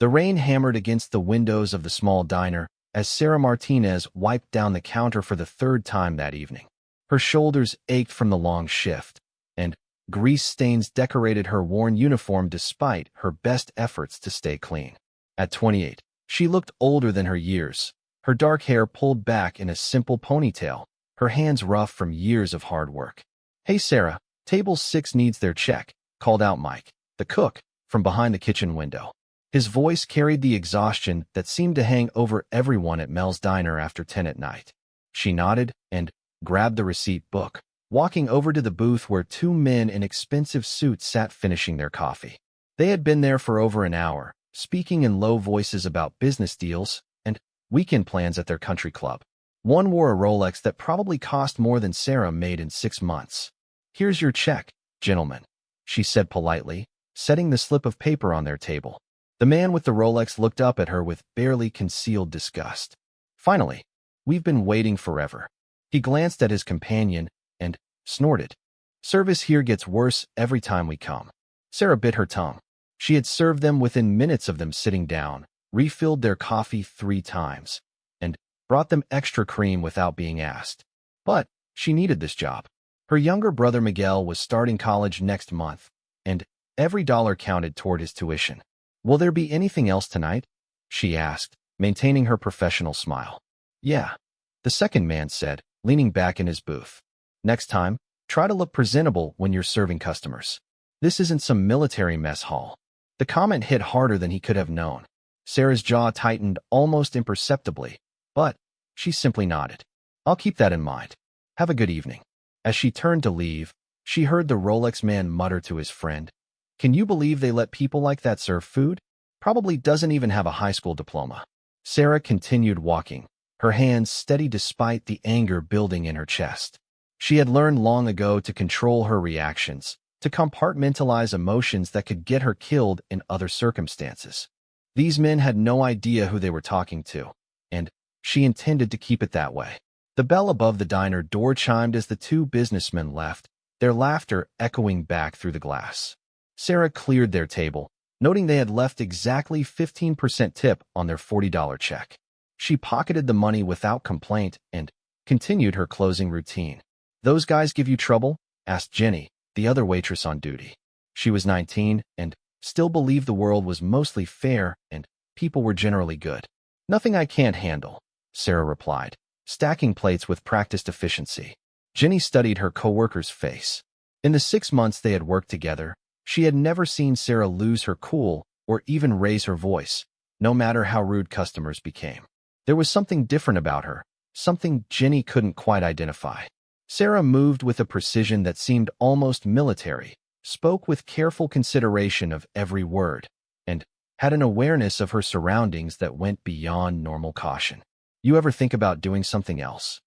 The rain hammered against the windows of the small diner as Sarah Martinez wiped down the counter for the third time that evening. Her shoulders ached from the long shift, and grease stains decorated her worn uniform despite her best efforts to stay clean. At 28, she looked older than her years, her dark hair pulled back in a simple ponytail, her hands rough from years of hard work. "Hey Sarah, table 6 needs their check," called out Mike, the cook, from behind the kitchen window. His voice carried the exhaustion that seemed to hang over everyone at Mel's diner after 10 at night. She nodded and grabbed the receipt book, walking over to the booth where 2 men in expensive suits sat finishing their coffee. They had been there for over an hour, speaking in low voices about business deals and weekend plans at their country club. One wore a Rolex that probably cost more than Sarah made in 6 months. "Here's your check, gentlemen," she said politely, setting the slip of paper on their table. The man with the Rolex looked up at her with barely concealed disgust. "Finally, we've been waiting forever." He glanced at his companion and snorted. "Service here gets worse every time we come." Sarah bit her tongue. She had served them within minutes of them sitting down, refilled their coffee 3 times, and brought them extra cream without being asked. But she needed this job. Her younger brother Miguel was starting college next month, and every dollar counted toward his tuition. "Will there be anything else tonight?" she asked, maintaining her professional smile. "Yeah," the second man said, leaning back in his booth. "Next time, try to look presentable when you're serving customers. This isn't some military mess hall." The comment hit harder than he could have known. Sarah's jaw tightened almost imperceptibly, but she simply nodded. "I'll keep that in mind. Have a good evening." As she turned to leave, she heard the Rolex man mutter to his friend, "Can you believe they let people like that serve food? Probably doesn't even have a high school diploma." Sarah continued walking, her hands steady despite the anger building in her chest. She had learned long ago to control her reactions, to compartmentalize emotions that could get her killed in other circumstances. These men had no idea who they were talking to, and she intended to keep it that way. The bell above the diner door chimed as the 2 businessmen left, their laughter echoing back through the glass. Sarah cleared their table, noting they had left exactly 15% tip on their $40 check. She pocketed the money without complaint and continued her closing routine. "Those guys give you trouble?" asked Jenny, the other waitress on duty. She was 19 and still believed the world was mostly fair and people were generally good. "Nothing I can't handle," Sarah replied, stacking plates with practiced efficiency. Jenny studied her coworker's face. In the 6 months they had worked together, she had never seen Sarah lose her cool or even raise her voice, no matter how rude customers became. There was something different about her, something Jenny couldn't quite identify. Sarah moved with a precision that seemed almost military, spoke with careful consideration of every word, and had an awareness of her surroundings that went beyond normal caution. "You ever think about doing something else?"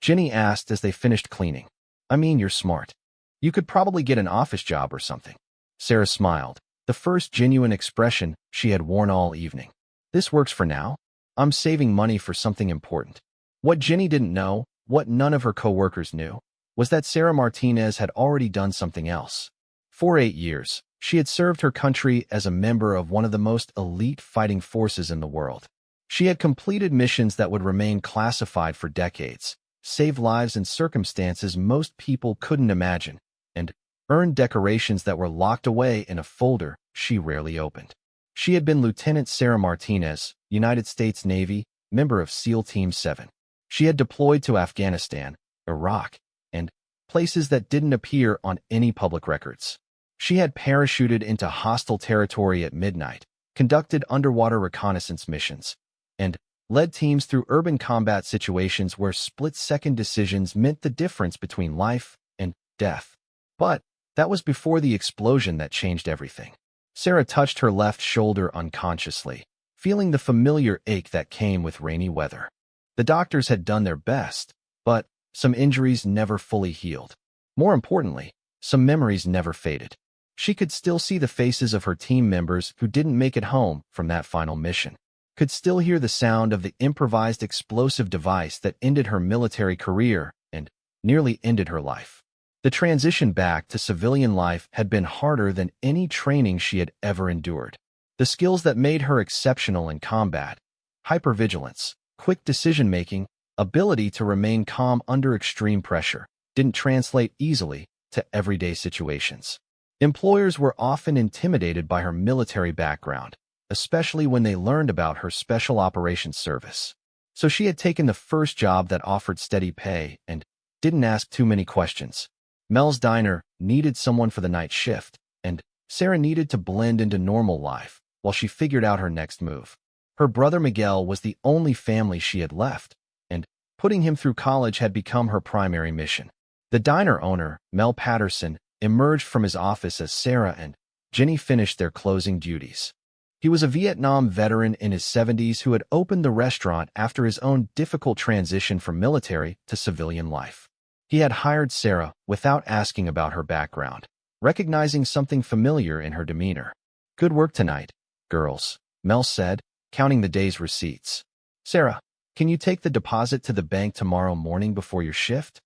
Jenny asked as they finished cleaning. "I mean, you're smart. You could probably get an office job or something." Sarah smiled, the first genuine expression she had worn all evening. "This works for now. I'm saving money for something important." What Jenny didn't know, what none of her coworkers knew, was that Sarah Martinez had already done something else. For 8 years, she had served her country as a member of one of the most elite fighting forces in the world. She had completed missions that would remain classified for decades, saved lives in circumstances most people couldn't imagine, and earned decorations that were locked away in a folder she rarely opened. She had been Lieutenant Sarah Martinez, United States Navy, member of SEAL Team 7. She had deployed to Afghanistan, Iraq, and places that didn't appear on any public records. She had parachuted into hostile territory at midnight, conducted underwater reconnaissance missions, and led teams through urban combat situations where split-second decisions meant the difference between life and death. But that was before the explosion that changed everything. Sarah touched her left shoulder unconsciously, feeling the familiar ache that came with rainy weather. The doctors had done their best, but some injuries never fully healed. More importantly, some memories never faded. She could still see the faces of her team members who didn't make it home from that final mission, could still hear the sound of the improvised explosive device that ended her military career and nearly ended her life. The transition back to civilian life had been harder than any training she had ever endured. The The skills that made her exceptional in combat, hypervigilance, quick decision-making, ability to remain calm under extreme pressure, didn't translate easily to everyday situations. Employers were often intimidated by her military background, especially when they learned about her special operations service. So she had taken the first job that offered steady pay and didn't ask too many questions. Mel's diner needed someone for the night shift, and Sarah needed to blend into normal life while she figured out her next move. Her brother Miguel was the only family she had left, and putting him through college had become her primary mission. The diner owner, Mel Patterson, emerged from his office as Sarah and Jenny finished their closing duties. He was a Vietnam veteran in his 70s who had opened the restaurant after his own difficult transition from military to civilian life. He had hired Sarah without asking about her background, recognizing something familiar in her demeanor. "Good work tonight, girls," Mel said, counting the day's receipts. "Sarah, can you take the deposit to the bank tomorrow morning before your shift?"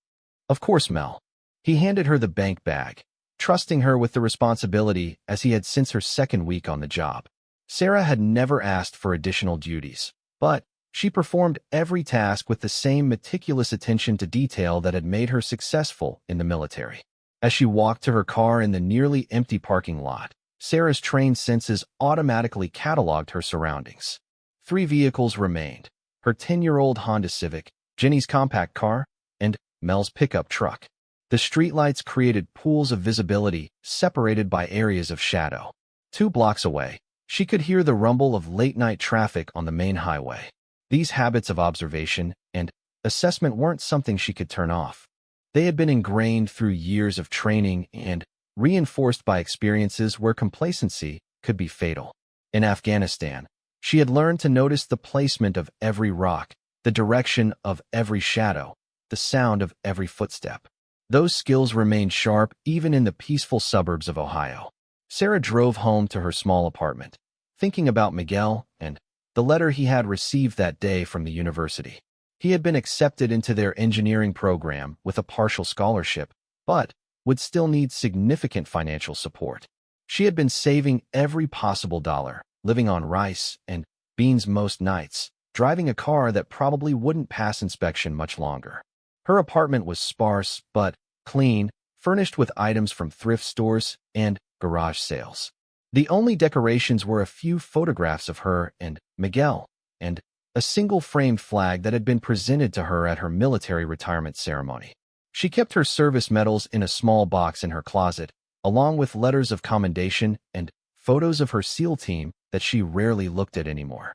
"Of course, Mel." He handed her the bank bag, trusting her with the responsibility as he had since her second week on the job. Sarah had never asked for additional duties, but she performed every task with the same meticulous attention to detail that had made her successful in the military. As she walked to her car in the nearly empty parking lot, Sarah's trained senses automatically cataloged her surroundings. 3 vehicles remained: her 10-year-old Honda Civic, Jenny's compact car, and Mel's pickup truck. The streetlights created pools of visibility separated by areas of shadow. 2 blocks away, she could hear the rumble of late-night traffic on the main highway. These habits of observation and assessment weren't something she could turn off. They had been ingrained through years of training and reinforced by experiences where complacency could be fatal. In Afghanistan, she had learned to notice the placement of every rock, the direction of every shadow, the sound of every footstep. Those skills remained sharp even in the peaceful suburbs of Ohio. Sarah drove home to her small apartment, thinking about Miguel and the letter he had received that day from the university. He had been accepted into their engineering program with a partial scholarship, but would still need significant financial support. She had been saving every possible dollar, living on rice and beans most nights, driving a car that probably wouldn't pass inspection much longer. Her apartment was sparse but clean, furnished with items from thrift stores and garage sales. The only decorations were a few photographs of her and Miguel, and a single framed flag that had been presented to her at her military retirement ceremony. She kept her service medals in a small box in her closet, along with letters of commendation and photos of her SEAL team that she rarely looked at anymore.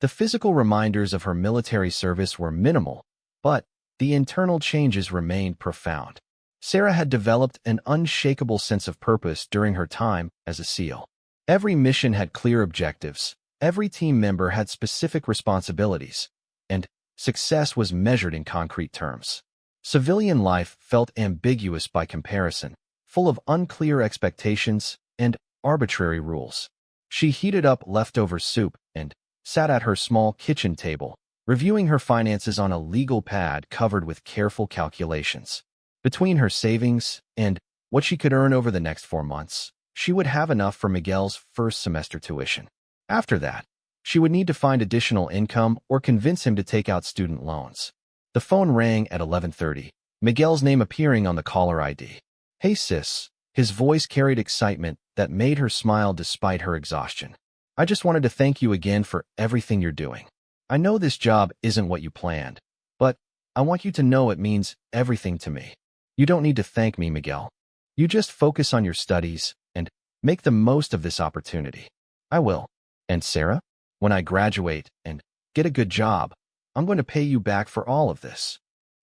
The physical reminders of her military service were minimal, but the internal changes remained profound. Sarah had developed an unshakable sense of purpose during her time as a SEAL. Every mission had clear objectives, every team member had specific responsibilities, and success was measured in concrete terms. Civilian life felt ambiguous by comparison, full of unclear expectations and arbitrary rules. She heated up leftover soup and sat at her small kitchen table, reviewing her finances on a legal pad covered with careful calculations. Between her savings and what she could earn over the next 4 months, she would have enough for Miguel's first semester tuition. After that, she would need to find additional income or convince him to take out student loans. The phone rang at 11:30, Miguel's name appearing on the caller ID. "Hey sis," his voice carried excitement that made her smile despite her exhaustion. "I just wanted to thank you again for everything you're doing. I know this job isn't what you planned, but I want you to know it means everything to me. You don't need to thank me, Miguel. You just focus on your studies and make the most of this opportunity." "I will. And Sarah, when I graduate and get a good job, I'm going to pay you back for all of this.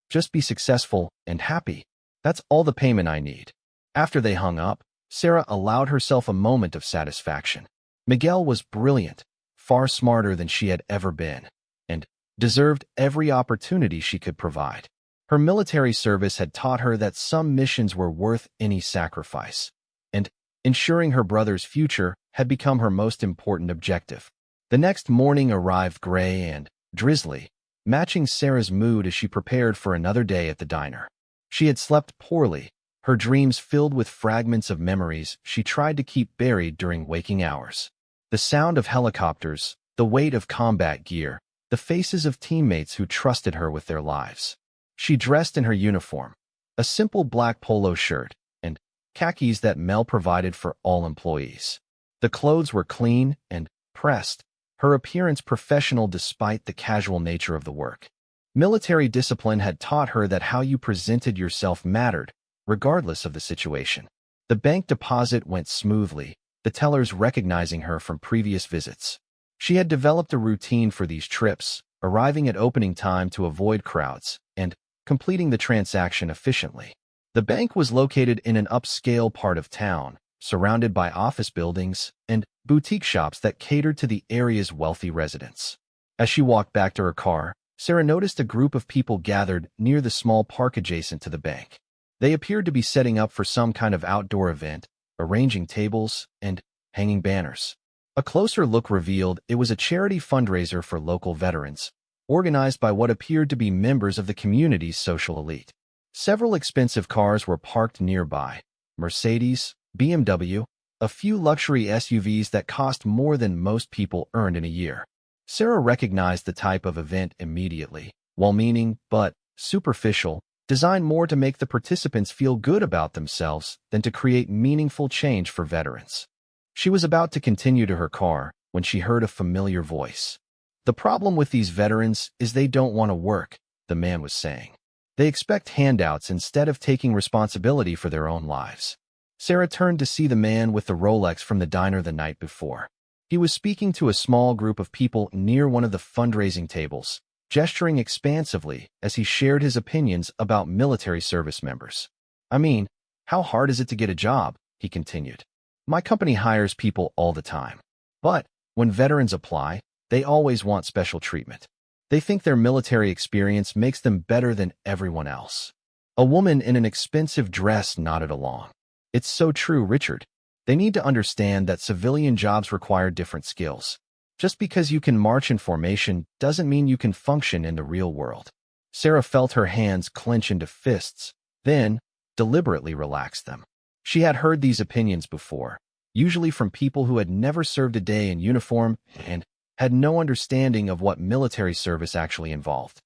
Just be successful and happy. That's all the payment I need." After they hung up, Sarah allowed herself a moment of satisfaction. Miguel was brilliant, far smarter than she had ever been, and deserved every opportunity she could provide. Her military service had taught her that some missions were worth any sacrifice, and ensuring her brother's future had become her most important objective. The next morning arrived gray and drizzly, matching Sarah's mood as she prepared for another day at the diner. She had slept poorly, her dreams filled with fragments of memories she tried to keep buried during waking hours. The sound of helicopters, the weight of combat gear, the faces of teammates who trusted her with their lives. She dressed in her uniform, a simple black polo shirt, and khakis that Mel provided for all employees. The clothes were clean and pressed, her appearance professional despite the casual nature of the work. Military discipline had taught her that how you presented yourself mattered, regardless of the situation. The bank deposit went smoothly, the tellers recognizing her from previous visits. She had developed a routine for these trips, arriving at opening time to avoid crowds, and completing the transaction efficiently. The bank was located in an upscale part of town, surrounded by office buildings and boutique shops that catered to the area's wealthy residents. As she walked back to her car, Sarah noticed a group of people gathered near the small park adjacent to the bank. They appeared to be setting up for some kind of outdoor event, arranging tables and hanging banners. A closer look revealed it was a charity fundraiser for local veterans, organized by what appeared to be members of the community's social elite. Several expensive cars were parked nearby: Mercedes, BMW, a few luxury SUVs that cost more than most people earned in a year. Sarah recognized the type of event immediately, well-meaning but superficial, designed more to make the participants feel good about themselves than to create meaningful change for veterans. She was about to continue to her car when she heard a familiar voice. "The problem with these veterans is they don't want to work," the man was saying. "They expect handouts instead of taking responsibility for their own lives." Sarah turned to see the man with the Rolex from the diner the night before. He was speaking to a small group of people near one of the fundraising tables, gesturing expansively as he shared his opinions about military service members. "I mean, how hard is it to get a job?" he continued. "My company hires people all the time. But when veterans apply, they always want special treatment. They think their military experience makes them better than everyone else." A woman in an expensive dress nodded along. "It's so true, Richard. They need to understand that civilian jobs require different skills. Just because you can march in formation doesn't mean you can function in the real world." Sarah felt her hands clench into fists, then deliberately relaxed them. She had heard these opinions before, usually from people who had never served a day in uniform and had no understanding of what military service actually involved.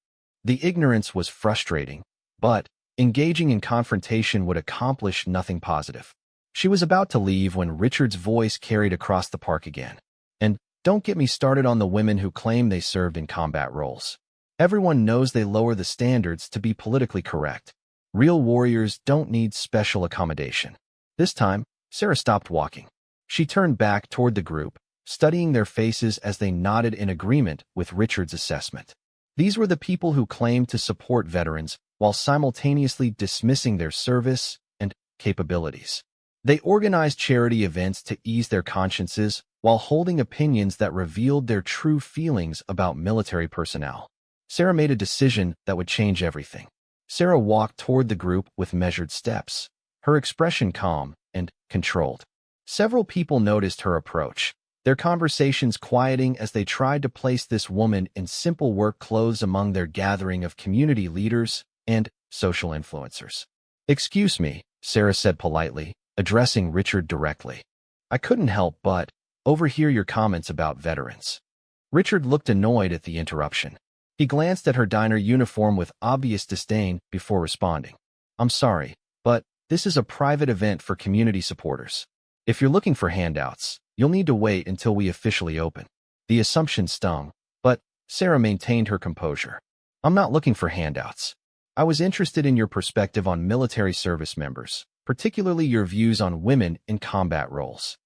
The ignorance was frustrating, but engaging in confrontation would accomplish nothing positive. She was about to leave when Richard's voice carried across the park again. "And don't get me started on the women who claim they served in combat roles. Everyone knows they lower the standards to be politically correct. Real warriors don't need special accommodation." This time, Sarah stopped walking. She turned back toward the group, studying their faces as they nodded in agreement with Richard's assessment. These were the people who claimed to support veterans while simultaneously dismissing their service and capabilities. They organized charity events to ease their consciences while holding opinions that revealed their true feelings about military personnel. Sarah made a decision that would change everything. Sarah walked toward the group with measured steps, her expression calm and controlled. Several people noticed her approach, their conversations quieting as they tried to place this woman in simple work clothes among their gathering of community leaders and social influencers. "Excuse me," Sarah said politely, addressing Richard directly. "I couldn't help but overhear your comments about veterans." Richard looked annoyed at the interruption. He glanced at her diner uniform with obvious disdain before responding. "I'm sorry, but this is a private event for community supporters. If you're looking for handouts, you'll need to wait until we officially open." The assumption stung, but Sarah maintained her composure. "I'm not looking for handouts. I was interested in your perspective on military service members, particularly your views on women in combat roles."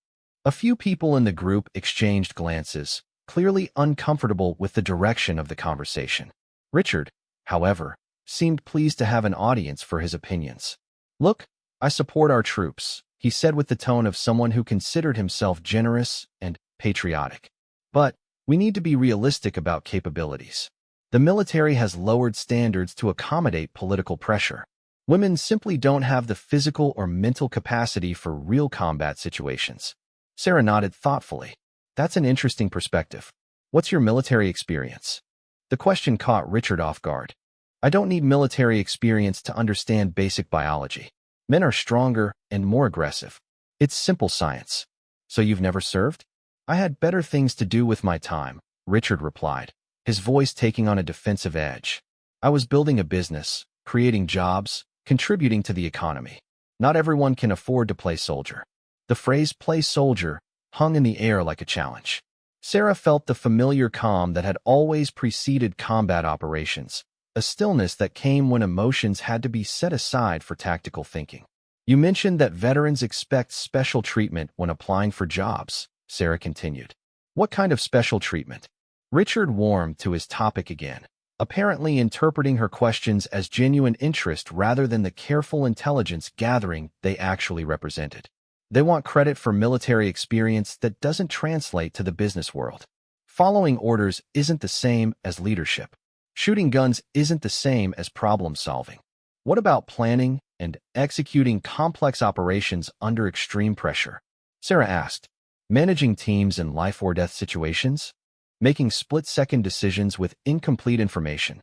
A few people in the group exchanged glances, clearly uncomfortable with the direction of the conversation. Richard, however, seemed pleased to have an audience for his opinions. "Look, I support our troops," he said with the tone of someone who considered himself generous and patriotic. "But we need to be realistic about capabilities. The military has lowered standards to accommodate political pressure. Women simply don't have the physical or mental capacity for real combat situations." Sarah nodded thoughtfully. "That's an interesting perspective. What's your military experience?" The question caught Richard off guard. "I don't need military experience to understand basic biology. Men are stronger and more aggressive. It's simple science." "So you've never served?" I had better things to do with my time, Richard replied, his voice taking on a defensive edge. I was building a business, creating jobs, contributing to the economy. Not everyone can afford to play soldier. The phrase play soldier hung in the air like a challenge. Sarah felt the familiar calm that had always preceded combat operations, a stillness that came when emotions had to be set aside for tactical thinking. You mentioned that veterans expect special treatment when applying for jobs, Sarah continued. What kind of special treatment? Richard warmed to his topic again, apparently interpreting her questions as genuine interest rather than the careful intelligence gathering they actually represented. They want credit for military experience that doesn't translate to the business world. Following orders isn't the same as leadership. Shooting guns isn't the same as problem solving. What about planning and executing complex operations under extreme pressure? Sarah asked. Managing teams in life or death situations? Making split-second decisions with incomplete information.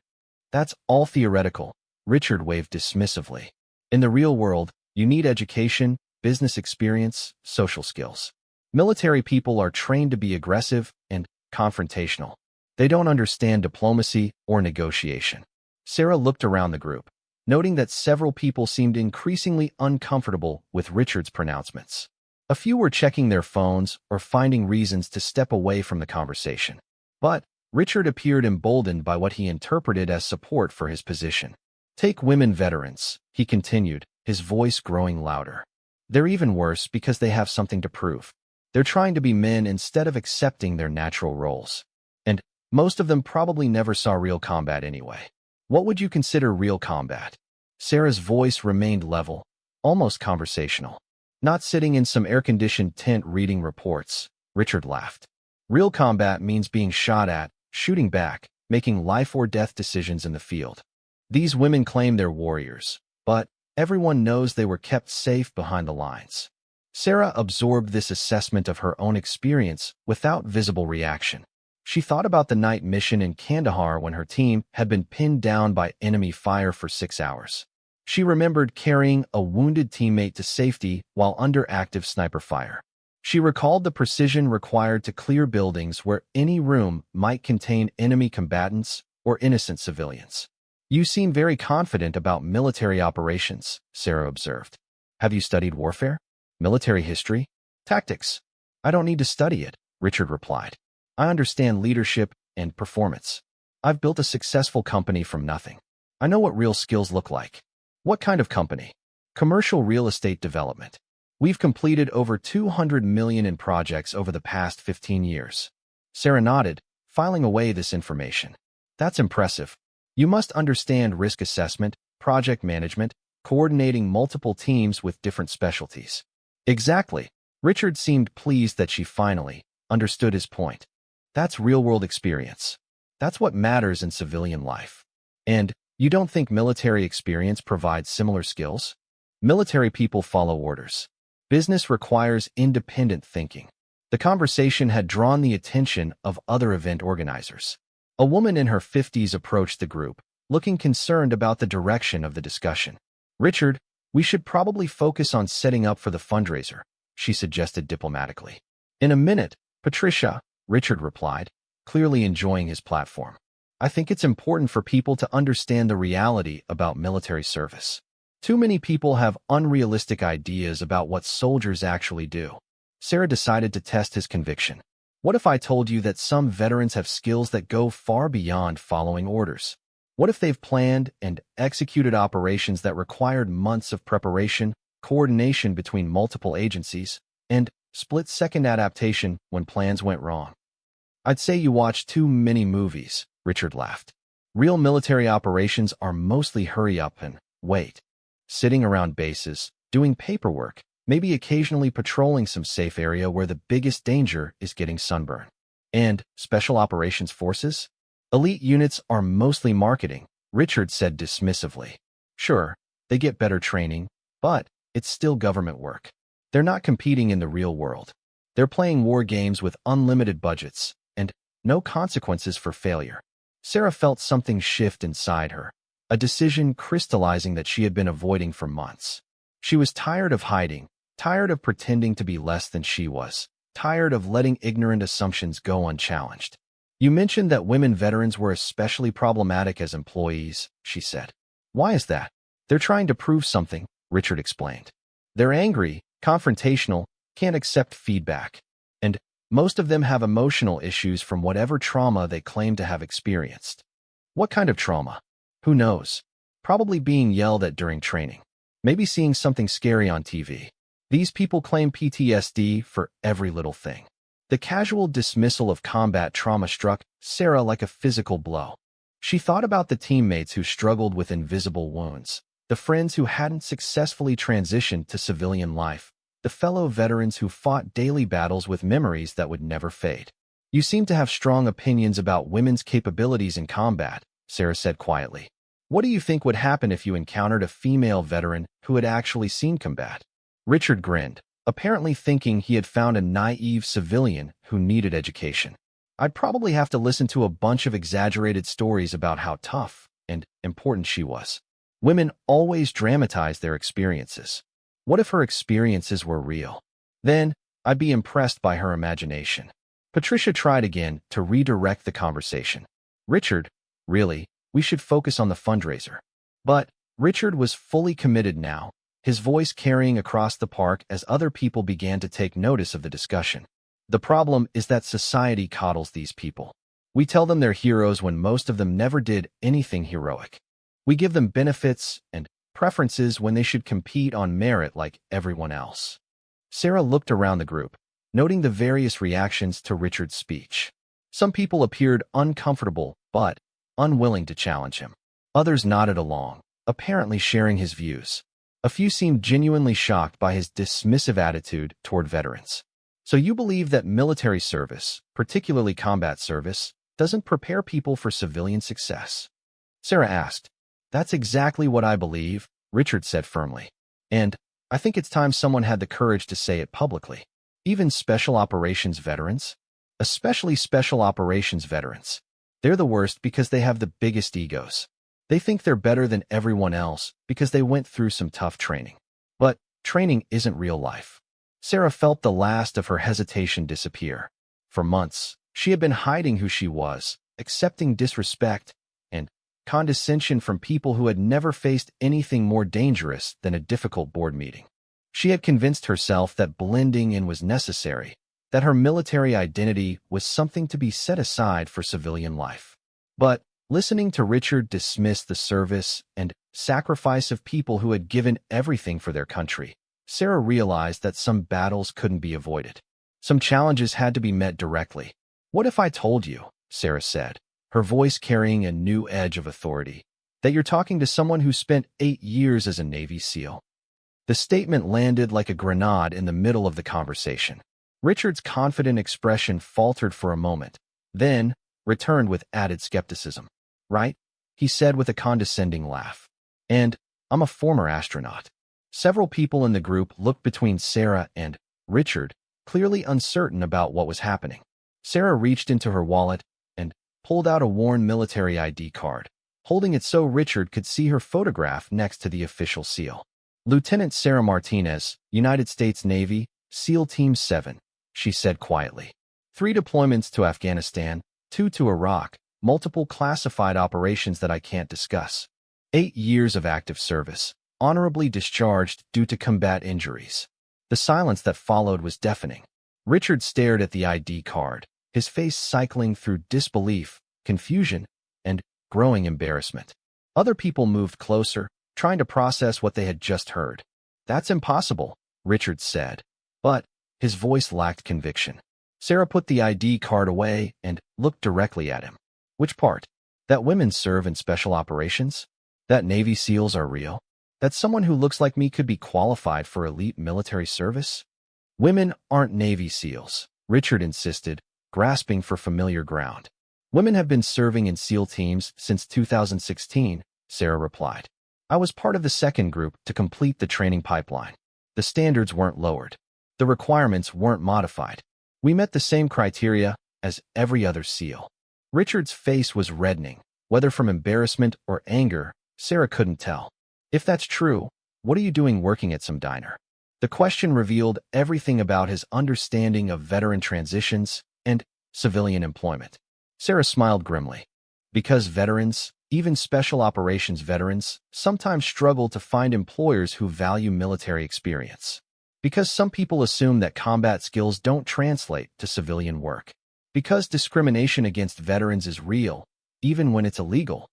That's all theoretical, Richard waved dismissively. In the real world, you need education, business experience, social skills. Military people are trained to be aggressive and confrontational. They don't understand diplomacy or negotiation. Sarah looked around the group, noting that several people seemed increasingly uncomfortable with Richard's pronouncements. A few were checking their phones or finding reasons to step away from the conversation. But Richard appeared emboldened by what he interpreted as support for his position. Take women veterans, he continued, his voice growing louder. They're even worse because they have something to prove. They're trying to be men instead of accepting their natural roles. And most of them probably never saw real combat anyway. What would you consider real combat? Sarah's voice remained level, almost conversational. Not sitting in some air-conditioned tent reading reports, Richard laughed. Real combat means being shot at, shooting back, making life-or-death decisions in the field. These women claim they're warriors, but everyone knows they were kept safe behind the lines. Sarah absorbed this assessment of her own experience without visible reaction. She thought about the night mission in Kandahar when her team had been pinned down by enemy fire for 6 hours. She remembered carrying a wounded teammate to safety while under active sniper fire. She recalled the precision required to clear buildings where any room might contain enemy combatants or innocent civilians. You seem very confident about military operations, Sarah observed. Have you studied warfare? Military history? Tactics? I don't need to study it, Richard replied. I understand leadership and performance. I've built a successful company from nothing. I know what real skills look like. What kind of company? Commercial real estate development. We've completed over 200 million in projects over the past 15 years. Sarah nodded, filing away this information. That's impressive. You must understand risk assessment, project management, coordinating multiple teams with different specialties. Exactly. Richard seemed pleased that she finally understood his point. That's real-world experience. That's what matters in civilian life. And you don't think military experience provides similar skills? Military people follow orders. Business requires independent thinking. The conversation had drawn the attention of other event organizers. A woman in her 50s approached the group, looking concerned about the direction of the discussion. Richard, we should probably focus on setting up for the fundraiser, she suggested diplomatically. In a minute, Patricia, Richard replied, clearly enjoying his platform. I think it's important for people to understand the reality about military service. Too many people have unrealistic ideas about what soldiers actually do. Sarah decided to test his conviction. What if I told you that some veterans have skills that go far beyond following orders? What if they've planned and executed operations that required months of preparation, coordination between multiple agencies, and split-second adaptation when plans went wrong? I'd say you watch too many movies, Richard laughed. Real military operations are mostly hurry up and wait. Sitting around bases, doing paperwork, maybe occasionally patrolling some safe area where the biggest danger is getting sunburn. And special operations forces? Elite units are mostly marketing, Richard said dismissively. Sure, they get better training, but it's still government work. They're not competing in the real world. They're playing war games with unlimited budgets and no consequences for failure. Sarah felt something shift inside her, a decision crystallizing that she had been avoiding for months. She was tired of hiding, tired of pretending to be less than she was, tired of letting ignorant assumptions go unchallenged. You mentioned that women veterans were especially problematic as employees, she said. Why is that? They're trying to prove something, Richard explained. They're angry, confrontational, can't accept feedback. And most of them have emotional issues from whatever trauma they claim to have experienced. What kind of trauma? Who knows? Probably being yelled at during training. Maybe seeing something scary on TV. These people claim PTSD for every little thing. The casual dismissal of combat trauma struck Sarah like a physical blow. She thought about the teammates who struggled with invisible wounds, the friends who hadn't successfully transitioned to civilian life, the fellow veterans who fought daily battles with memories that would never fade. You seem to have strong opinions about women's capabilities in combat, Sarah said quietly. What do you think would happen if you encountered a female veteran who had actually seen combat? Richard grinned, apparently thinking he had found a naive civilian who needed education. I'd probably have to listen to a bunch of exaggerated stories about how tough and important she was. Women always dramatize their experiences. What if her experiences were real? Then, I'd be impressed by her imagination. Patricia tried again to redirect the conversation. Richard, really, we should focus on the fundraiser. But Richard was fully committed now, his voice carrying across the park as other people began to take notice of the discussion. The problem is that society coddles these people. We tell them they're heroes when most of them never did anything heroic. We give them benefits and preferences when they should compete on merit like everyone else. Sarah looked around the group, noting the various reactions to Richard's speech. Some people appeared uncomfortable but unwilling to challenge him. Others nodded along, apparently sharing his views. A few seemed genuinely shocked by his dismissive attitude toward veterans. So you believe that military service, particularly combat service, doesn't prepare people for civilian success? Sarah asked. That's exactly what I believe, Richard said firmly. And I think it's time someone had the courage to say it publicly. Even special operations veterans, especially special operations veterans, they're the worst because they have the biggest egos. They think they're better than everyone else because they went through some tough training. But training isn't real life. Sarah felt the last of her hesitation disappear. For months, she had been hiding who she was, accepting disrespect and condescension from people who had never faced anything more dangerous than a difficult board meeting. She had convinced herself that blending in was necessary, that her military identity was something to be set aside for civilian life. But listening to Richard dismiss the service and sacrifice of people who had given everything for their country, Sarah realized that some battles couldn't be avoided. Some challenges had to be met directly. What if I told you, Sarah said, her voice carrying a new edge of authority, that you're talking to someone who spent 8 years as a Navy SEAL? The statement landed like a grenade in the middle of the conversation. Richard's confident expression faltered for a moment, then returned with added skepticism. Right? He said with a condescending laugh. And I'm a former astronaut. Several people in the group looked between Sarah and Richard, clearly uncertain about what was happening. Sarah reached into her wallet and pulled out a worn military ID card, holding it so Richard could see her photograph next to the official seal. Lieutenant Sarah Martinez, United States Navy, SEAL Team 7, she said quietly. 3 deployments to Afghanistan, 2 to Iraq, multiple classified operations that I can't discuss. 8 years of active service, honorably discharged due to combat injuries. The silence that followed was deafening. Richard stared at the ID card, his face cycling through disbelief, confusion, and growing embarrassment. Other people moved closer, trying to process what they had just heard. That's impossible, Richard said. But his voice lacked conviction. Sarah put the ID card away and looked directly at him. Which part? That women serve in special operations? That Navy SEALs are real? That someone who looks like me could be qualified for elite military service? Women aren't Navy SEALs, Richard insisted, grasping for familiar ground. Women have been serving in SEAL teams since 2016, Sarah replied. I was part of the second group to complete the training pipeline. The standards weren't lowered. The requirements weren't modified. We met the same criteria as every other SEAL. Richard's face was reddening, whether from embarrassment or anger, Sarah couldn't tell. If that's true, what are you doing working at some diner? The question revealed everything about his understanding of veteran transitions and civilian employment. Sarah smiled grimly. Because veterans, even special operations veterans, sometimes struggle to find employers who value military experience. Because some people assume that combat skills don't translate to civilian work. Because discrimination against veterans is real, even when it's illegal.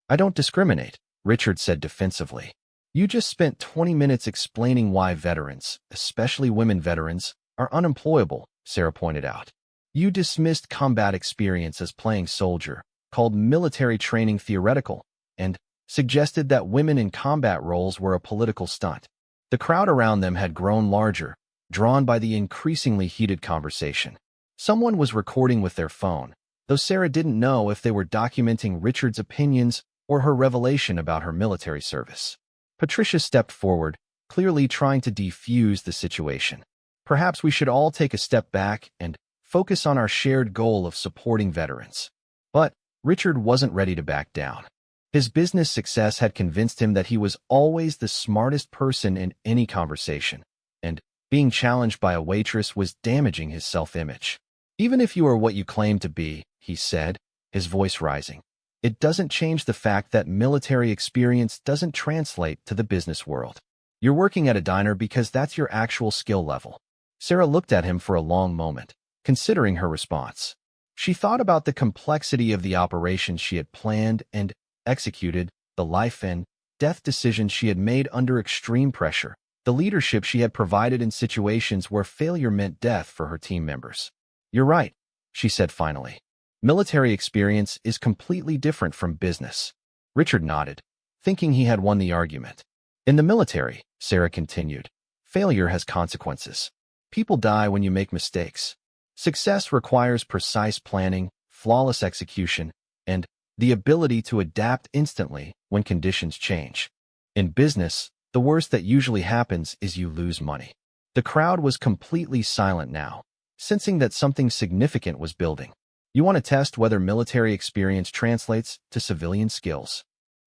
I don't discriminate, Richard said defensively. You just spent 20 minutes explaining why veterans, especially women veterans, are unemployable, Sarah pointed out. You dismissed combat experience as playing soldier, called military training theoretical, and suggested that women in combat roles were a political stunt. The crowd around them had grown larger, drawn by the increasingly heated conversation. Someone was recording with their phone, though Sarah didn't know if they were documenting Richard's opinions or her revelation about her military service. Patricia stepped forward, clearly trying to defuse the situation. Perhaps we should all take a step back and focus on our shared goal of supporting veterans. But Richard wasn't ready to back down. His business success had convinced him that he was always the smartest person in any conversation, and being challenged by a waitress was damaging his self-image. Even if you are what you claim to be, he said, his voice rising, it doesn't change the fact that military experience doesn't translate to the business world. You're working at a diner because that's your actual skill level. Sarah looked at him for a long moment, considering her response. She thought about the complexity of the operations she had planned and executed, the life and death decisions she had made under extreme pressure, the leadership she had provided in situations where failure meant death for her team members. You're right, she said finally. Military experience is completely different from business. Richard nodded, thinking he had won the argument. In the military, Sarah continued, failure has consequences. People die when you make mistakes. Success requires precise planning, flawless execution, and the ability to adapt instantly when conditions change. In business, the worst that usually happens is you lose money. The crowd was completely silent now, sensing that something significant was building. You want to test whether military experience translates to civilian skills?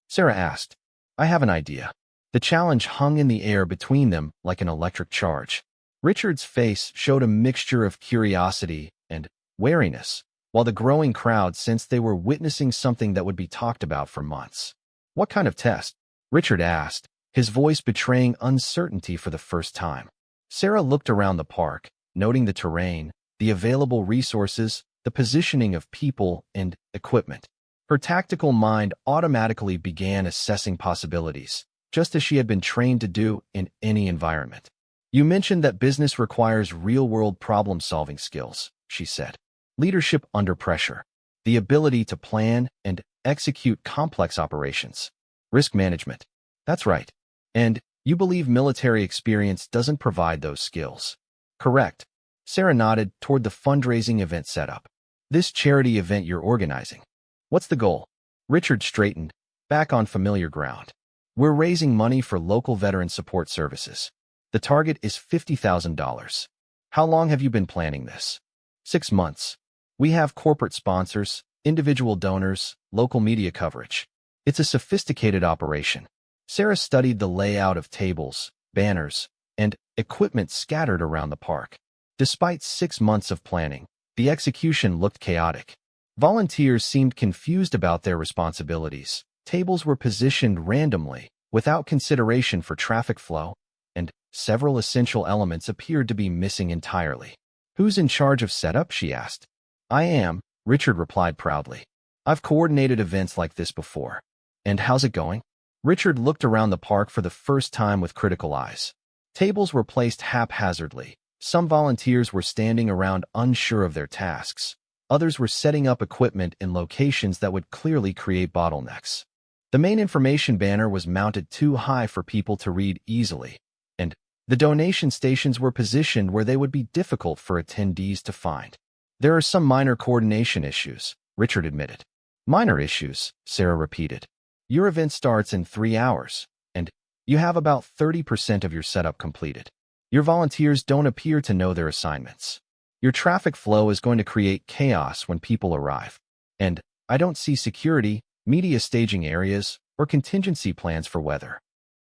Sarah asked. I have an idea. The challenge hung in the air between them like an electric charge. Richard's face showed a mixture of curiosity and wariness, while the growing crowd sensed they were witnessing something that would be talked about for months. What kind of test? Richard asked, his voice betraying uncertainty for the first time. Sarah looked around the park, noting the terrain, the available resources, the positioning of people and equipment. Her tactical mind automatically began assessing possibilities, just as she had been trained to do in any environment. You mentioned that business requires real-world problem-solving skills, she said. Leadership under pressure, the ability to plan and execute complex operations, risk management. That's right. And you believe military experience doesn't provide those skills. Correct. Sarah nodded toward the fundraising event setup. This charity event you're organizing. What's the goal? Richard straightened, back on familiar ground. We're raising money for local veteran support services. The target is $50,000. How long have you been planning this? 6 months. We have corporate sponsors, individual donors, local media coverage. It's a sophisticated operation. Sarah studied the layout of tables, banners, and equipment scattered around the park. Despite 6 months of planning, the execution looked chaotic. Volunteers seemed confused about their responsibilities. Tables were positioned randomly, without consideration for traffic flow, and several essential elements appeared to be missing entirely. Who's in charge of setup? She asked. I am, Richard replied proudly. I've coordinated events like this before. And how's it going? Richard looked around the park for the first time with critical eyes. Tables were placed haphazardly. Some volunteers were standing around unsure of their tasks. Others were setting up equipment in locations that would clearly create bottlenecks. The main information banner was mounted too high for people to read easily, and the donation stations were positioned where they would be difficult for attendees to find. There are some minor coordination issues, Richard admitted. Minor issues, Sarah repeated. Your event starts in 3 hours, and you have about 30% of your setup completed. Your volunteers don't appear to know their assignments. Your traffic flow is going to create chaos when people arrive. And I don't see security, media staging areas, or contingency plans for weather.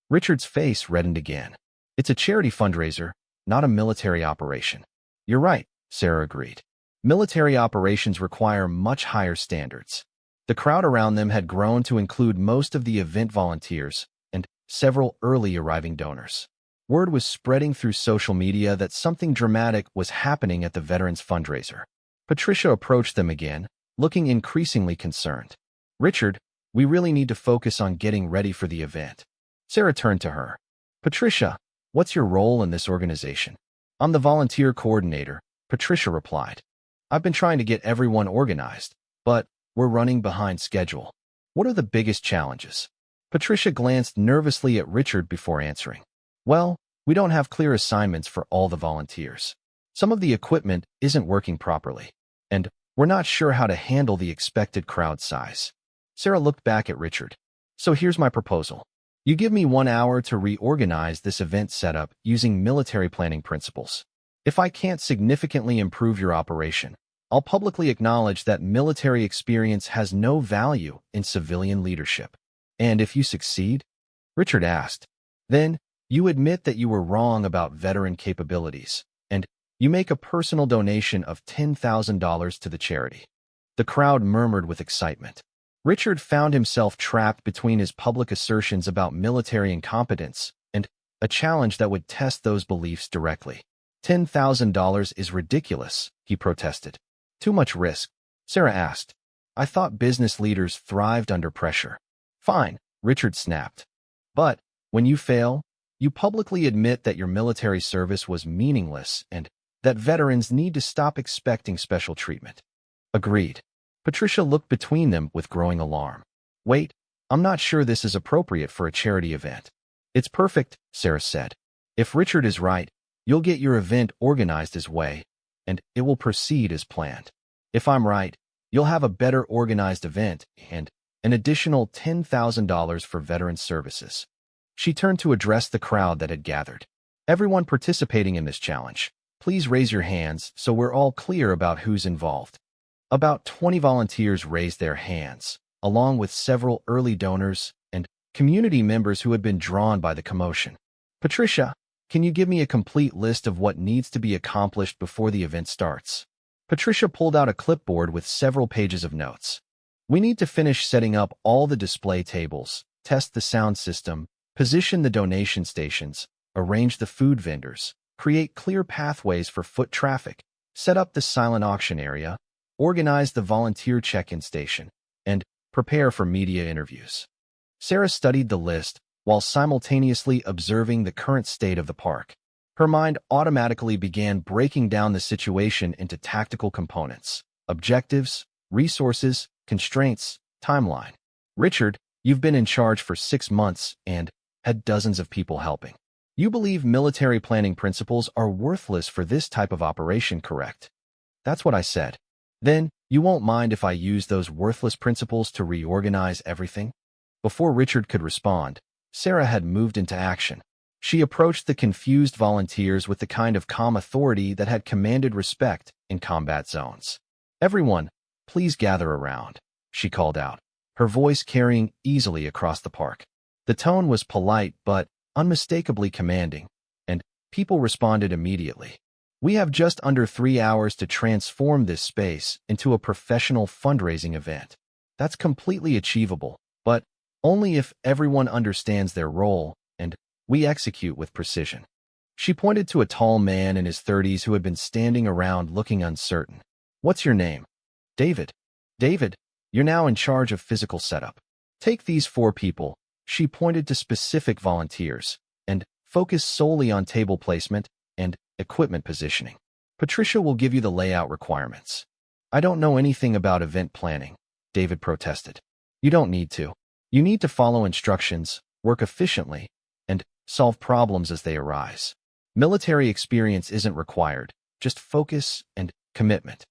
Richard's face reddened again. It's a charity fundraiser, not a military operation. You're right, Sarah agreed. Military operations require much higher standards. The crowd around them had grown to include most of the event volunteers and several early arriving donors. Word was spreading through social media that something dramatic was happening at the veterans fundraiser. Patricia approached them again, looking increasingly concerned. Richard, we really need to focus on getting ready for the event. Sarah turned to her. Patricia, what's your role in this organization? I'm the volunteer coordinator, Patricia replied. I've been trying to get everyone organized, but we're running behind schedule. What are the biggest challenges? Patricia glanced nervously at Richard before answering. Well, we don't have clear assignments for all the volunteers. Some of the equipment isn't working properly, and we're not sure how to handle the expected crowd size. Sarah looked back at Richard. So here's my proposal. You give me 1 hour to reorganize this event setup using military planning principles. If I can't significantly improve your operation, I'll publicly acknowledge that military experience has no value in civilian leadership. And if you succeed, Richard asked, then you admit that you were wrong about veteran capabilities, and you make a personal donation of $10,000 to the charity. The crowd murmured with excitement. Richard found himself trapped between his public assertions about military incompetence and a challenge that would test those beliefs directly. $10,000 is ridiculous, he protested. Too much risk, Sarah asked. I thought business leaders thrived under pressure. Fine, Richard snapped. But when you fail, you publicly admit that your military service was meaningless and that veterans need to stop expecting special treatment. Agreed. Patricia looked between them with growing alarm. Wait, I'm not sure this is appropriate for a charity event. It's perfect, Sarah said. If Richard is right, you'll get your event organized his way, and it will proceed as planned. If I'm right, you'll have a better organized event and an additional $10,000 for veteran services. She turned to address the crowd that had gathered. Everyone participating in this challenge, please raise your hands so we're all clear about who's involved. About 20 volunteers raised their hands, along with several early donors and community members who had been drawn by the commotion. Patricia, can you give me a complete list of what needs to be accomplished before the event starts? Patricia pulled out a clipboard with several pages of notes. We need to finish setting up all the display tables, test the sound system, position the donation stations, arrange the food vendors, create clear pathways for foot traffic, set up the silent auction area, organize the volunteer check-in station, and prepare for media interviews. Sarah studied the list while simultaneously observing the current state of the park. Her mind automatically began breaking down the situation into tactical components: objectives, resources, constraints, timeline. Richard, you've been in charge for 6 months and had dozens of people helping. You believe military planning principles are worthless for this type of operation, correct? That's what I said. Then, you won't mind if I use those worthless principles to reorganize everything? Before Richard could respond, Sarah had moved into action. She approached the confused volunteers with the kind of calm authority that had commanded respect in combat zones. Everyone, please gather around, she called out, her voice carrying easily across the park. The tone was polite but unmistakably commanding, and people responded immediately. We have just under 3 hours to transform this space into a professional fundraising event. That's completely achievable, but only if everyone understands their role and we execute with precision. She pointed to a tall man in his 30s who had been standing around looking uncertain. What's your name? David. David, you're now in charge of physical setup. Take these 4 people, she pointed to specific volunteers, and focus solely on table placement and equipment positioning. Patricia will give you the layout requirements. I don't know anything about event planning, David protested. You don't need to. You need to follow instructions, work efficiently, and solve problems as they arise. Military experience isn't required, just focus and commitment.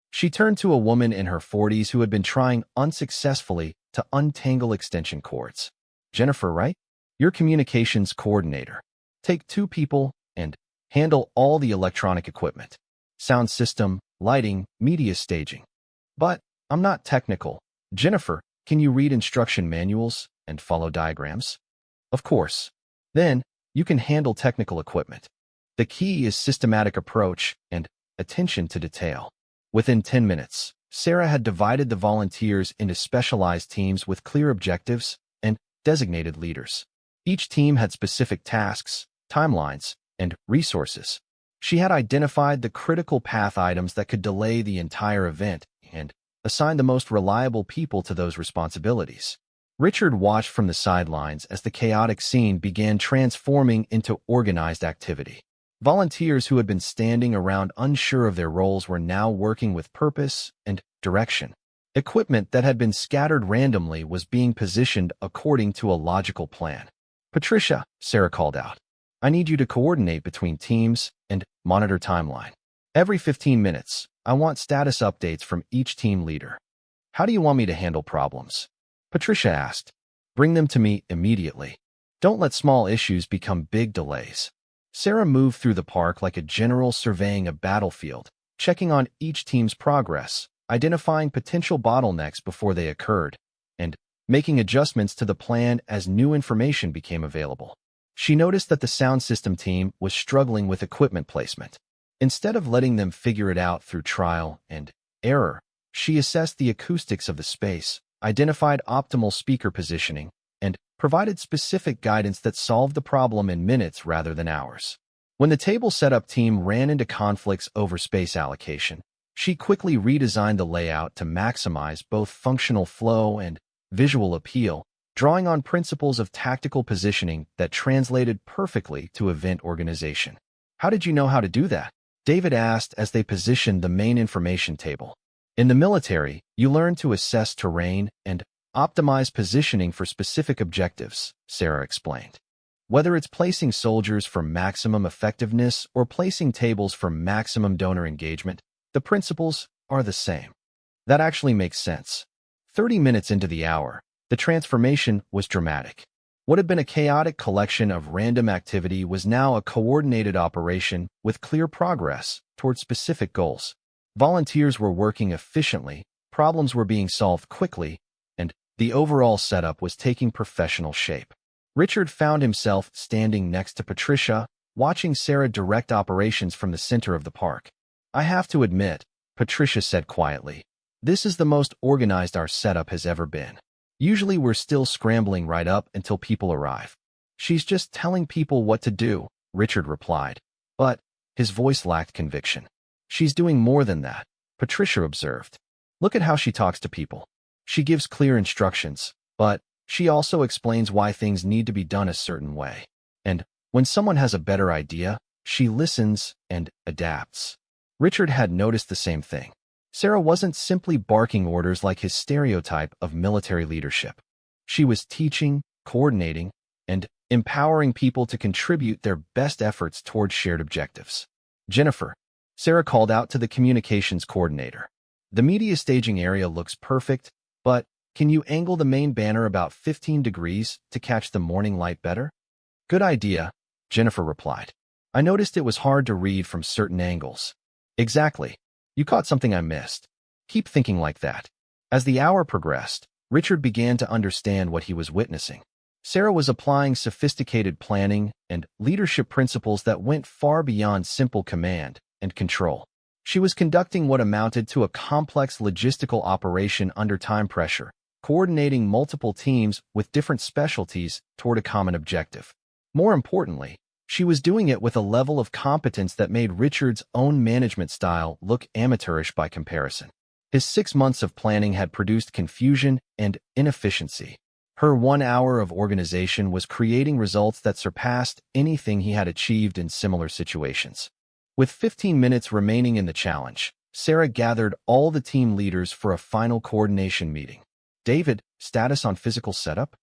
She turned to a woman in her 40s who had been trying unsuccessfully to untangle extension cords. Jennifer, right? Your communications coordinator. Take 2 people and handle all the electronic equipment. Sound system, lighting, media staging. But I'm not technical. Jennifer, can you read instruction manuals and follow diagrams? Of course. Then, you can handle technical equipment. The key is systematic approach and attention to detail. Within 10 minutes, Sarah had divided the volunteers into specialized teams with clear objectives and designated leaders. Each team had specific tasks, timelines, and resources. She had identified the critical path items that could delay the entire event and assigned the most reliable people to those responsibilities. Richard watched from the sidelines as the chaotic scene began transforming into organized activity. Volunteers who had been standing around unsure of their roles were now working with purpose and direction. Equipment that had been scattered randomly was being positioned according to a logical plan. "Patricia," Sarah called out, "I need you to coordinate between teams and monitor timeline. Every 15 minutes, I want status updates from each team leader." "How do you want me to handle problems?" Patricia asked. "Bring them to me immediately. Don't let small issues become big delays." Sarah moved through the park like a general surveying a battlefield, checking on each team's progress, identifying potential bottlenecks before they occurred, and making adjustments to the plan as new information became available. She noticed that the sound system team was struggling with equipment placement. Instead of letting them figure it out through trial and error, she assessed the acoustics of the space, identified optimal speaker positioning, and provided specific guidance that solved the problem in minutes rather than hours. When the table setup team ran into conflicts over space allocation, she quickly redesigned the layout to maximize both functional flow and visual appeal, drawing on principles of tactical positioning that translated perfectly to event organization. "How did you know how to do that?" David asked as they positioned the main information table. "In the military, you learn to assess terrain and optimize positioning for specific objectives," Sarah explained. "Whether it's placing soldiers for maximum effectiveness or placing tables for maximum donor engagement, the principles are the same." That actually makes sense. 30 minutes into the hour, the transformation was dramatic. What had been a chaotic collection of random activity was now a coordinated operation with clear progress toward specific goals. Volunteers were working efficiently, problems were being solved quickly, and the overall setup was taking professional shape. Richard found himself standing next to Patricia, watching Sarah direct operations from the center of the park. "I have to admit," Patricia said quietly, "this is the most organized our setup has ever been. Usually we're still scrambling right up until people arrive." "She's just telling people what to do," Richard replied, but his voice lacked conviction. "She's doing more than that," Patricia observed. "Look at how she talks to people. She gives clear instructions, but she also explains why things need to be done a certain way. And when someone has a better idea, she listens and adapts." Richard had noticed the same thing. Sarah wasn't simply barking orders like his stereotype of military leadership. She was teaching, coordinating, and empowering people to contribute their best efforts toward shared objectives. "Jennifer," Sarah called out to the communications coordinator, "the media staging area looks perfect, but can you angle the main banner about 15 degrees to catch the morning light better?" "Good idea," Jennifer replied. "I noticed it was hard to read from certain angles." "Exactly. You caught something I missed. Keep thinking like that." As the hour progressed, Richard began to understand what he was witnessing. Sarah was applying sophisticated planning and leadership principles that went far beyond simple command and control. She was conducting what amounted to a complex logistical operation under time pressure, coordinating multiple teams with different specialties toward a common objective. More importantly, she was doing it with a level of competence that made Richard's own management style look amateurish by comparison. His 6 months of planning had produced confusion and inefficiency. Her 1 hour of organization was creating results that surpassed anything he had achieved in similar situations. With 15 minutes remaining in the challenge, Sarah gathered all the team leaders for a final coordination meeting. "David, status on physical setup?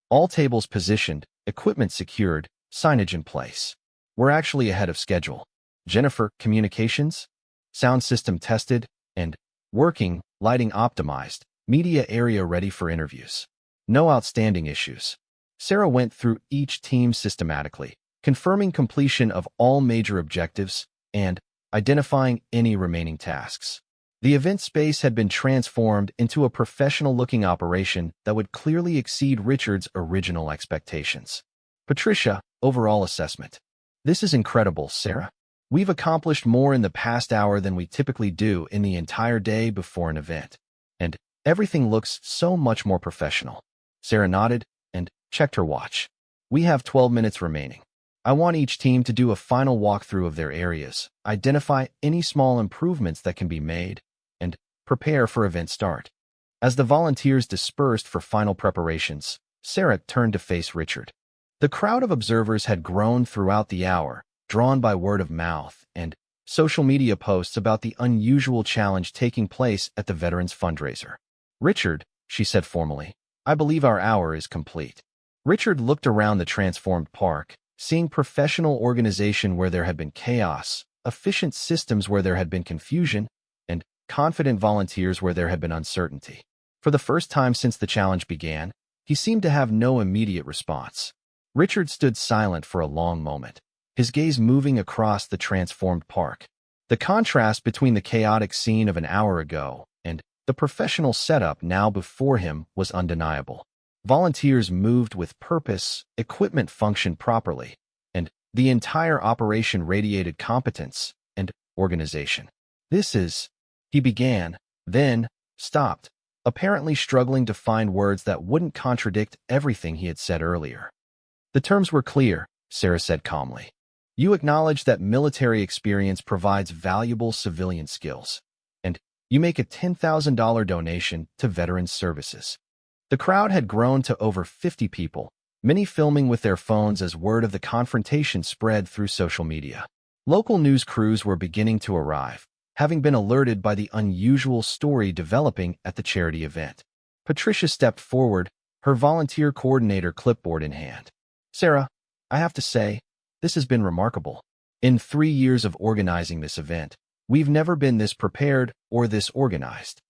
All tables positioned, equipment secured, signage in place. We're actually ahead of schedule. Jennifer, communications? Sound system tested and working, lighting optimized, media area ready for interviews. No outstanding issues." Sarah went through each team systematically, confirming completion of all major objectives and identifying any remaining tasks. The event space had been transformed into a professional-looking operation that would clearly exceed Richard's original expectations. "Patricia, overall assessment. This is incredible, Sarah. We've accomplished more in the past hour than we typically do in the entire day before an event. And everything looks so much more professional. Sarah nodded and checked her watch. We have 12 minutes remaining. I want each team to do a final walkthrough of their areas, identify any small improvements that can be made, and prepare for event start. As the volunteers dispersed for final preparations, Sarah turned to face Richard. The crowd of observers had grown throughout the hour, drawn by word of mouth and social media posts about the unusual challenge taking place at the Veterans Fundraiser. Richard, she said formally, I believe our hour is complete. Richard looked around the transformed park, seeing professional organization where there had been chaos, efficient systems where there had been confusion, and confident volunteers where there had been uncertainty. For the first time since the challenge began, he seemed to have no immediate response. Richard stood silent for a long moment, his gaze moving across the transformed park. The contrast between the chaotic scene of an hour ago and the professional setup now before him was undeniable. Volunteers moved with purpose, equipment functioned properly, and the entire operation radiated competence and organization. This is, he began, then stopped, apparently struggling to find words that wouldn't contradict everything he had said earlier. The terms were clear, Sarah said calmly. You acknowledge that military experience provides valuable civilian skills, and you make a $10,000 donation to Veterans Services. The crowd had grown to over 50 people, many filming with their phones as word of the confrontation spread through social media. Local news crews were beginning to arrive, having been alerted by the unusual story developing at the charity event. Patricia stepped forward, her volunteer coordinator clipboard in hand. Sarah, I have to say, this has been remarkable. In 3 years of organizing this event, we've never been this prepared or this organized.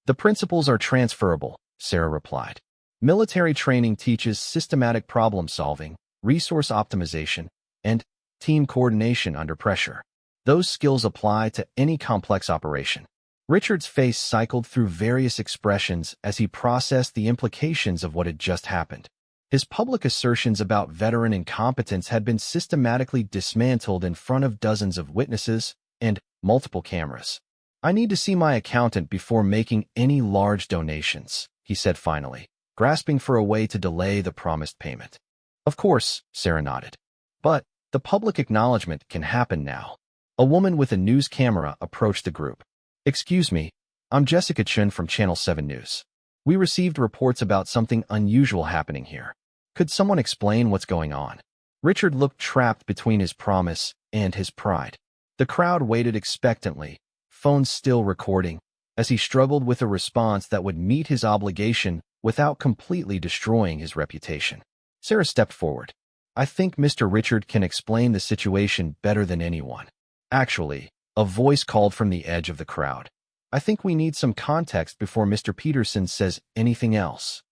The principles are transferable, Sarah replied. Military training teaches systematic problem-solving, resource optimization, and team coordination under pressure. Those skills apply to any complex operation. Richard's face cycled through various expressions as he processed the implications of what had just happened. His public assertions about veteran incompetence had been systematically dismantled in front of dozens of witnesses and multiple cameras. I need to see my accountant before making any large donations, he said finally, grasping for a way to delay the promised payment. Of course, Sarah nodded. But the public acknowledgement can happen now. A woman with a news camera approached the group. Excuse me, I'm Jessica Chun from Channel 7 News. We received reports about something unusual happening here. Could someone explain what's going on? Richard looked trapped between his promise and his pride. The crowd waited expectantly, phones still recording, as he struggled with a response that would meet his obligation without completely destroying his reputation. Sarah stepped forward. I think Mr. Richard can explain the situation better than anyone. Actually, a voice called from the edge of the crowd. I think we need some context before Mr. Peterson says anything else.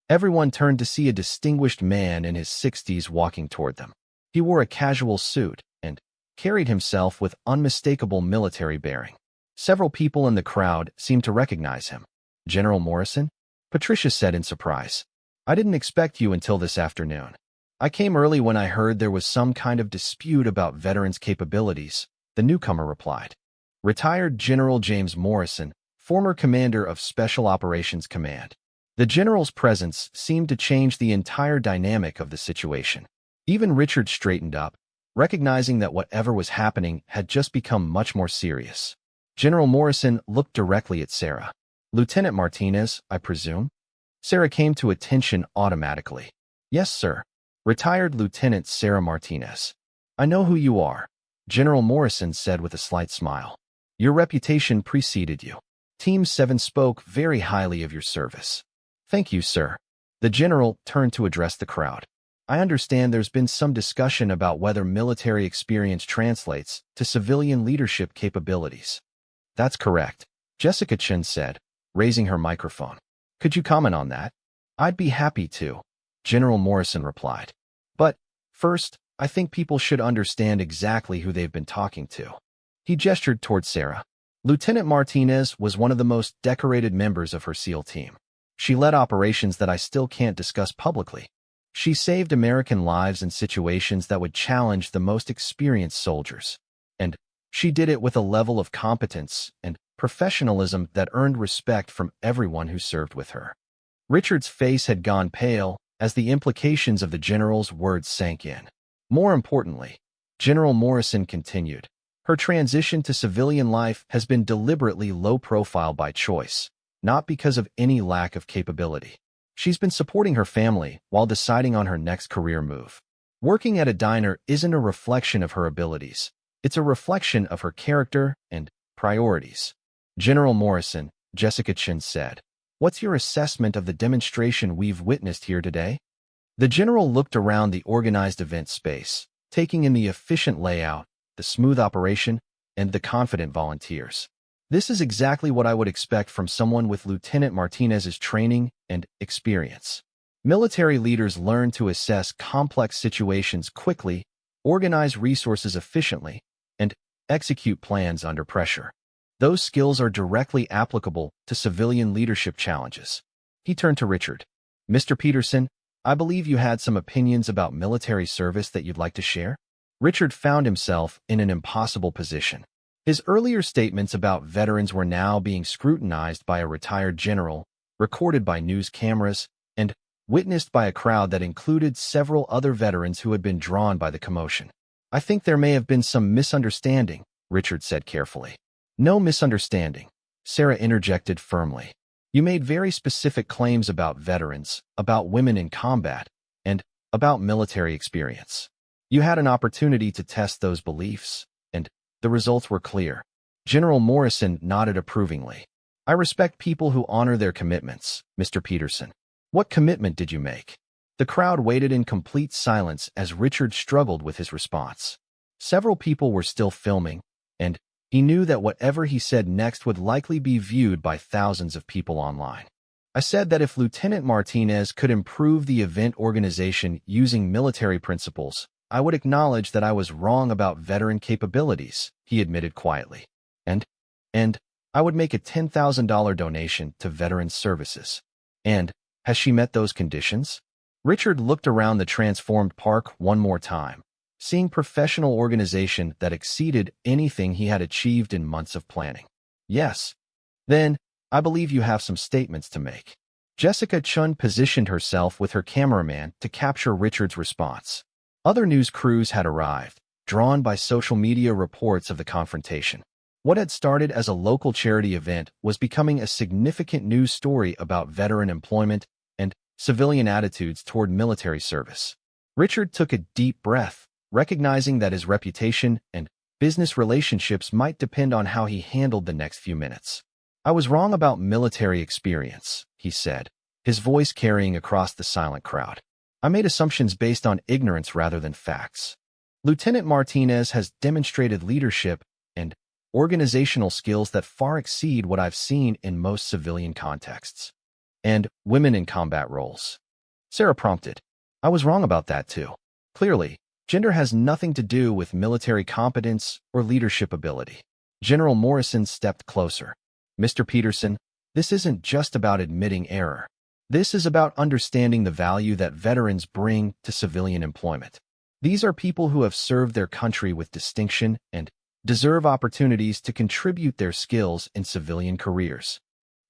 Everyone turned to see a distinguished man in his 60s walking toward them. He wore a casual suit and carried himself with unmistakable military bearing. Several people in the crowd seemed to recognize him. General Morrison? Patricia said in surprise. I didn't expect you until this afternoon. I came early when I heard there was some kind of dispute about veterans' capabilities, the newcomer replied. Retired General James Morrison, former commander of Special Operations Command. The general's presence seemed to change the entire dynamic of the situation. Even Richard straightened up, recognizing that whatever was happening had just become much more serious. General Morrison looked directly at Sarah. Lieutenant Martinez, I presume? Sarah came to attention automatically. Yes, sir. Retired Lieutenant Sarah Martinez. I know who you are, General Morrison said with a slight smile. Your reputation preceded you. Team 7 spoke very highly of your service. Thank you, sir. The general turned to address the crowd. I understand there's been some discussion about whether military experience translates to civilian leadership capabilities. That's correct, Jessica Chun said, raising her microphone. Could you comment on that? I'd be happy to, General Morrison replied. But first, I think people should understand exactly who they've been talking to. He gestured toward Sarah. Lieutenant Martinez was one of the most decorated members of her SEAL team. She led operations that I still can't discuss publicly. She saved American lives in situations that would challenge the most experienced soldiers. And she did it with a level of competence and professionalism that earned respect from everyone who served with her. Richard's face had gone pale as the implications of the general's words sank in. More importantly, General Morrison continued, her transition to civilian life has been deliberately low profile by choice, not because of any lack of capability. She's been supporting her family while deciding on her next career move. Working at a diner isn't a reflection of her abilities. It's a reflection of her character and priorities. General Morrison, Jessica Chin said, "What's your assessment of the demonstration we've witnessed here today?" The general looked around the organized event space, taking in the efficient layout, the smooth operation, and the confident volunteers. This is exactly what I would expect from someone with Lieutenant Martinez's training and experience. Military leaders learn to assess complex situations quickly, organize resources efficiently, and execute plans under pressure. Those skills are directly applicable to civilian leadership challenges. He turned to Richard. "Mr. Peterson, I believe you had some opinions about military service that you'd like to share?" Richard found himself in an impossible position. His earlier statements about veterans were now being scrutinized by a retired general, recorded by news cameras, and witnessed by a crowd that included several other veterans who had been drawn by the commotion. "I think there may have been some misunderstanding," Richard said carefully. "No misunderstanding," Sarah interjected firmly. "You made very specific claims about veterans, about women in combat, and about military experience. You had an opportunity to test those beliefs, and the results were clear." General Morrison nodded approvingly. "I respect people who honor their commitments, Mr. Peterson. What commitment did you make?" The crowd waited in complete silence as Richard struggled with his response. Several people were still filming, and he knew that whatever he said next would likely be viewed by thousands of people online. "I said that if Lieutenant Martinez could improve the event organization using military principles, I would acknowledge that I was wrong about veteran capabilities," he admitted quietly. And I would make a $10,000 donation to Veterans Services. "And has she met those conditions?" Richard looked around the transformed park one more time, seeing professional organization that exceeded anything he had achieved in months of planning. "Yes." "Then, I believe you have some statements to make." Jessica Chun positioned herself with her cameraman to capture Richard's response. Other news crews had arrived, drawn by social media reports of the confrontation. What had started as a local charity event was becoming a significant news story about veteran employment and civilian attitudes toward military service. Richard took a deep breath, recognizing that his reputation and business relationships might depend on how he handled the next few minutes. "I was wrong about military experience," he said, his voice carrying across the silent crowd. "I made assumptions based on ignorance rather than facts. Lieutenant Martinez has demonstrated leadership and organizational skills that far exceed what I've seen in most civilian contexts. And women in combat roles." Sarah prompted. "I was wrong about that too. Clearly, gender has nothing to do with military competence or leadership ability." General Morrison stepped closer. "Mr. Peterson, this isn't just about admitting error. This is about understanding the value that veterans bring to civilian employment. These are people who have served their country with distinction and deserve opportunities to contribute their skills in civilian careers."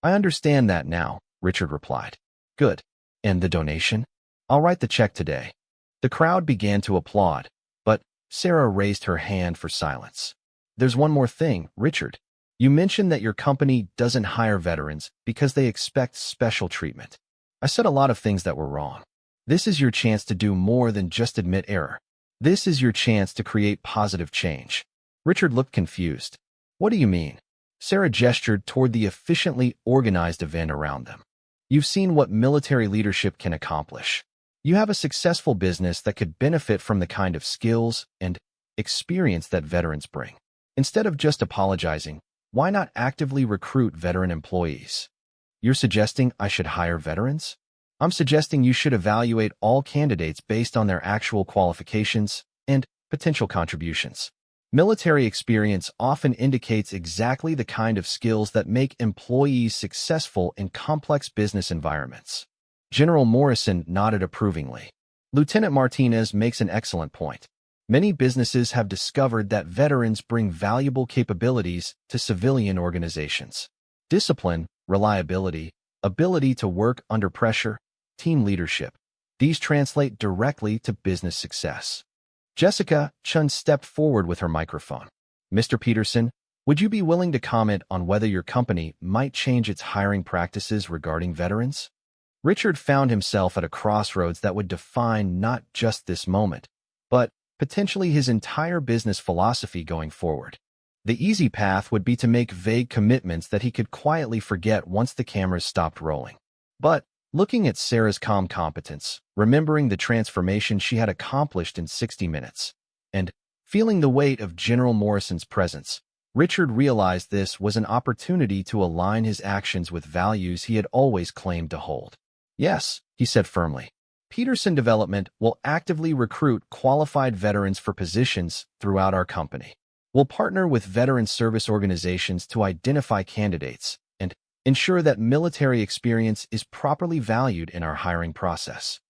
"I understand that now," Richard replied. "Good. And the donation? I'll write the check today." The crowd began to applaud, but Sarah raised her hand for silence. "There's one more thing, Richard. You mentioned that your company doesn't hire veterans because they expect special treatment. I said a lot of things that were wrong. This is your chance to do more than just admit error. This is your chance to create positive change." Richard looked confused. "What do you mean?" Sarah gestured toward the efficiently organized event around them. "You've seen what military leadership can accomplish. You have a successful business that could benefit from the kind of skills and experience that veterans bring. Instead of just apologizing, why not actively recruit veteran employees?" "You're suggesting I should hire veterans?" "I'm suggesting you should evaluate all candidates based on their actual qualifications and potential contributions. Military experience often indicates exactly the kind of skills that make employees successful in complex business environments." General Morrison nodded approvingly. Lieutenant Martinez makes an excellent point. Many businesses have discovered that veterans bring valuable capabilities to civilian organizations. Discipline, reliability, ability to work under pressure, team leadership. These translate directly to business success. Jessica Chun stepped forward with her microphone. Mr. Peterson, would you be willing to comment on whether your company might change its hiring practices regarding veterans? Richard found himself at a crossroads that would define not just this moment, but potentially his entire business philosophy going forward. The easy path would be to make vague commitments that he could quietly forget once the cameras stopped rolling. But looking at Sarah's calm competence, remembering the transformation she had accomplished in 60 minutes, and feeling the weight of General Morrison's presence, Richard realized this was an opportunity to align his actions with values he had always claimed to hold. Yes, he said firmly. Peterson Development will actively recruit qualified veterans for positions throughout our company. We'll partner with veteran service organizations to identify candidates and ensure that military experience is properly valued in our hiring process.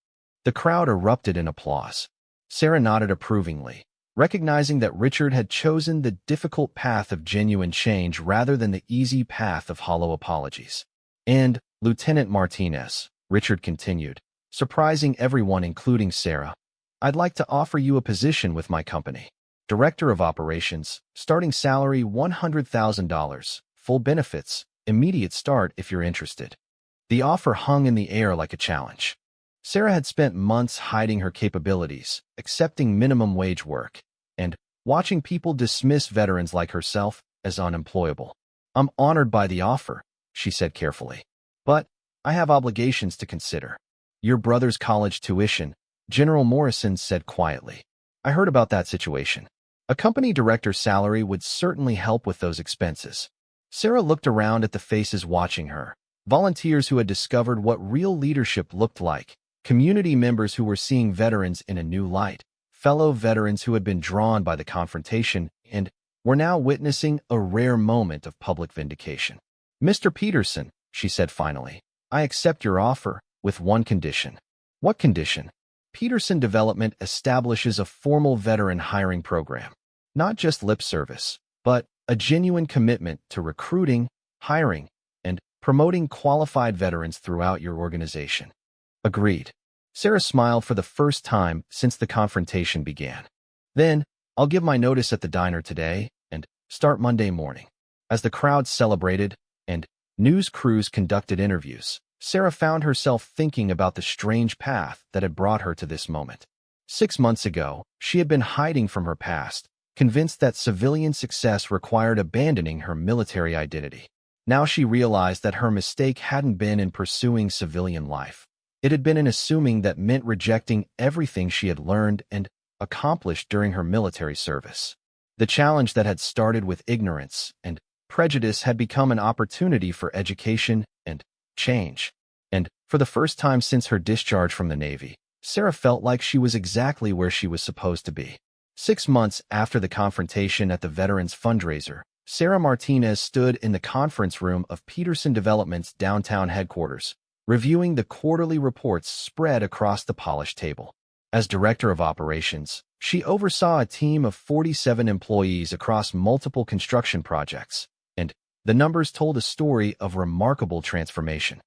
The crowd erupted in applause. Sarah nodded approvingly, recognizing that Richard had chosen the difficult path of genuine change rather than the easy path of hollow apologies. And, Lieutenant Martinez, Richard continued, surprising everyone including Sarah, I'd like to offer you a position with my company. Director of Operations, starting salary $100,000, full benefits, immediate start if you're interested. The offer hung in the air like a challenge. Sarah had spent months hiding her capabilities, accepting minimum wage work, and watching people dismiss veterans like herself as unemployable. I'm honored by the offer, she said carefully. But I have obligations to consider. Your brother's college tuition, General Morrison said quietly. I heard about that situation. A company director's salary would certainly help with those expenses. Sarah looked around at the faces watching her, volunteers who had discovered what real leadership looked like, community members who were seeing veterans in a new light, fellow veterans who had been drawn by the confrontation and were now witnessing a rare moment of public vindication. Mr. Peterson, she said finally, I accept your offer with one condition. What condition? Peterson Development establishes a formal veteran hiring program. Not just lip service, but a genuine commitment to recruiting, hiring, and promoting qualified veterans throughout your organization. Agreed. Sarah smiled for the first time since the confrontation began. Then, I'll give my notice at the diner today and start Monday morning. As the crowd celebrated and news crews conducted interviews, Sarah found herself thinking about the strange path that had brought her to this moment. 6 months ago, she had been hiding from her past, convinced that civilian success required abandoning her military identity. Now she realized that her mistake hadn't been in pursuing civilian life. It had been in assuming that meant rejecting everything she had learned and accomplished during her military service. The challenge that had started with ignorance and prejudice had become an opportunity for education and change. And for the first time since her discharge from the Navy, Sarah felt like she was exactly where she was supposed to be. 6 months after the confrontation at the Veterans Fundraiser, Sarah Martinez stood in the conference room of Peterson Development's downtown headquarters, reviewing the quarterly reports spread across the polished table. As Director of Operations, she oversaw a team of 47 employees across multiple construction projects, and the numbers told a story of remarkable transformation.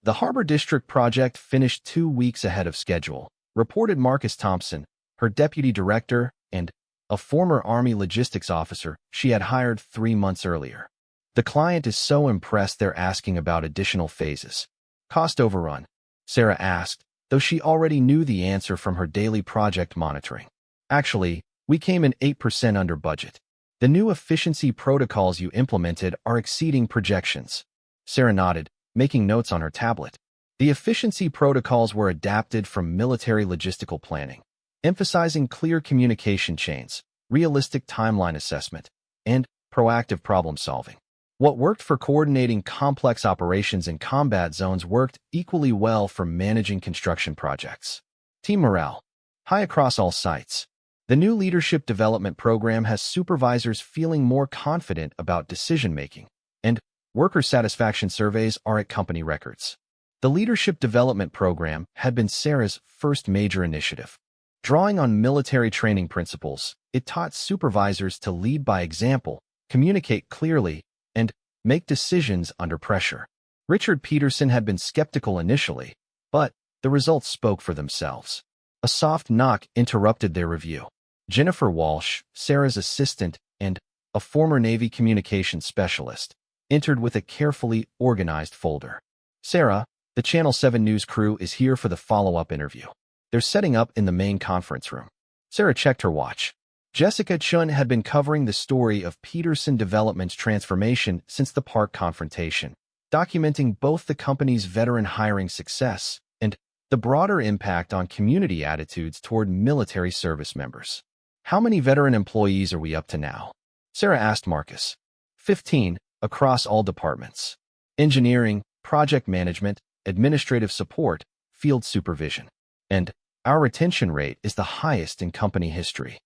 The Harbor District project finished 2 weeks ahead of schedule, reported Marcus Thompson, her deputy director, and a former Army logistics officer she had hired 3 months earlier. The client is so impressed they're asking about additional phases. Cost overrun? Sarah asked, though she already knew the answer from her daily project monitoring. Actually, we came in 8% under budget. The new efficiency protocols you implemented are exceeding projections. Sarah nodded, making notes on her tablet. The efficiency protocols were adapted from military logistical planning, emphasizing clear communication chains, realistic timeline assessment, and proactive problem solving. What worked for coordinating complex operations in combat zones worked equally well for managing construction projects. Team morale high across all sites. The new leadership development program has supervisors feeling more confident about decision-making, and worker satisfaction surveys are at company records. The Leadership Development Program had been Sarah's first major initiative. Drawing on military training principles, it taught supervisors to lead by example, communicate clearly, and make decisions under pressure. Richard Peterson had been skeptical initially, but the results spoke for themselves. A soft knock interrupted their review. Jennifer Walsh, Sarah's assistant and a former Navy communications specialist, entered with a carefully organized folder. "Sarah, the Channel 7 News crew is here for the follow-up interview. They're setting up in the main conference room." Sarah checked her watch. Jessica Chun had been covering the story of Peterson Development's transformation since the park confrontation, documenting both the company's veteran hiring success and the broader impact on community attitudes toward military service members. "How many veteran employees are we up to now?" Sarah asked Marcus. 15, across all departments. Engineering, project management, administrative support, field supervision. And our retention rate is the highest in company history.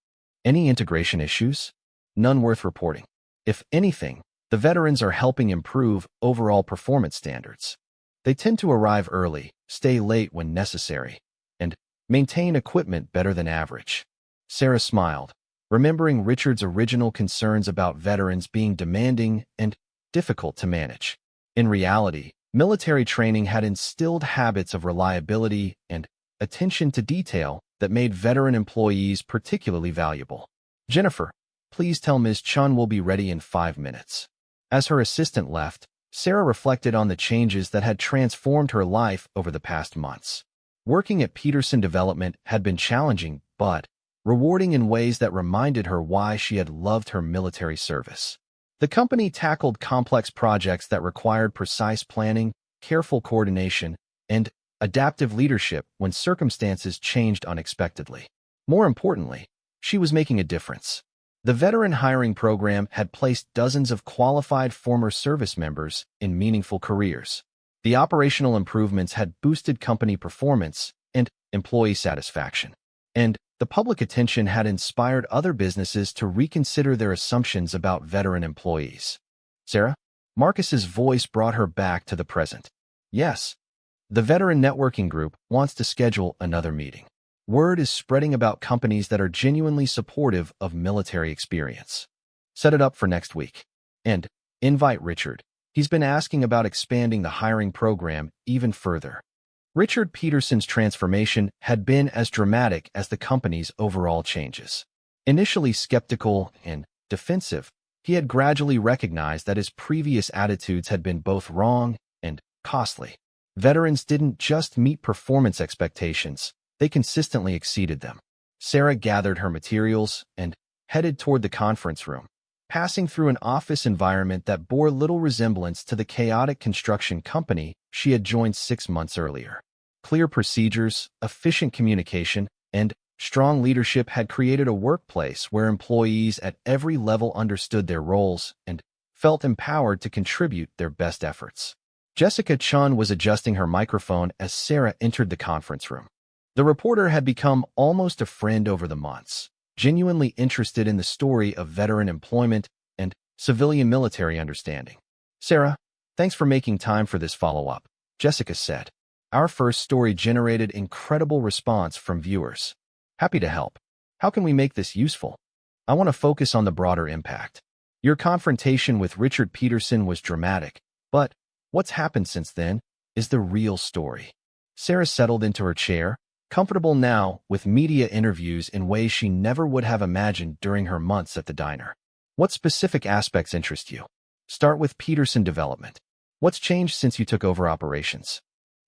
Any integration issues? None worth reporting. If anything, the veterans are helping improve overall performance standards. They tend to arrive early, stay late when necessary, and maintain equipment better than average. Sarah smiled, remembering Richard's original concerns about veterans being demanding and difficult to manage. In reality, military training had instilled habits of reliability and attention to detail that made veteran employees particularly valuable. "Jennifer, please tell Ms. Chun we'll be ready in 5 minutes." As her assistant left, Sarah reflected on the changes that had transformed her life over the past months. Working at Peterson Development had been challenging, but rewarding in ways that reminded her why she had loved her military service. The company tackled complex projects that required precise planning, careful coordination, and adaptive leadership when circumstances changed unexpectedly. More importantly, she was making a difference. The veteran hiring program had placed dozens of qualified former service members in meaningful careers. The operational improvements had boosted company performance and employee satisfaction. And the public attention had inspired other businesses to reconsider their assumptions about veteran employees. "Sarah?" Marcus's voice brought her back to the present. "Yes. The Veteran Networking Group wants to schedule another meeting. Word is spreading about companies that are genuinely supportive of military experience. Set it up for next week. And invite Richard. He's been asking about expanding the hiring program even further." Richard Peterson's transformation had been as dramatic as the company's overall changes. Initially skeptical and defensive, he had gradually recognized that his previous attitudes had been both wrong and costly. Veterans didn't just meet performance expectations, they consistently exceeded them. Sarah gathered her materials and headed toward the conference room, passing through an office environment that bore little resemblance to the chaotic construction company she had joined 6 months earlier. Clear procedures, efficient communication, and strong leadership had created a workplace where employees at every level understood their roles and felt empowered to contribute their best efforts. Jessica Chun was adjusting her microphone as Sarah entered the conference room. The reporter had become almost a friend over the months, genuinely interested in the story of veteran employment and civilian military understanding. "Sarah, thanks for making time for this follow-up," Jessica said. "Our first story generated incredible response from viewers. Happy to help. How can we make this useful? I want to focus on the broader impact. Your confrontation with Richard Peterson was dramatic, but what's happened since then is the real story." Sarah settled into her chair, comfortable now with media interviews in ways she never would have imagined during her months at the diner. "What specific aspects interest you? Start with Peterson Development. What's changed since you took over operations?"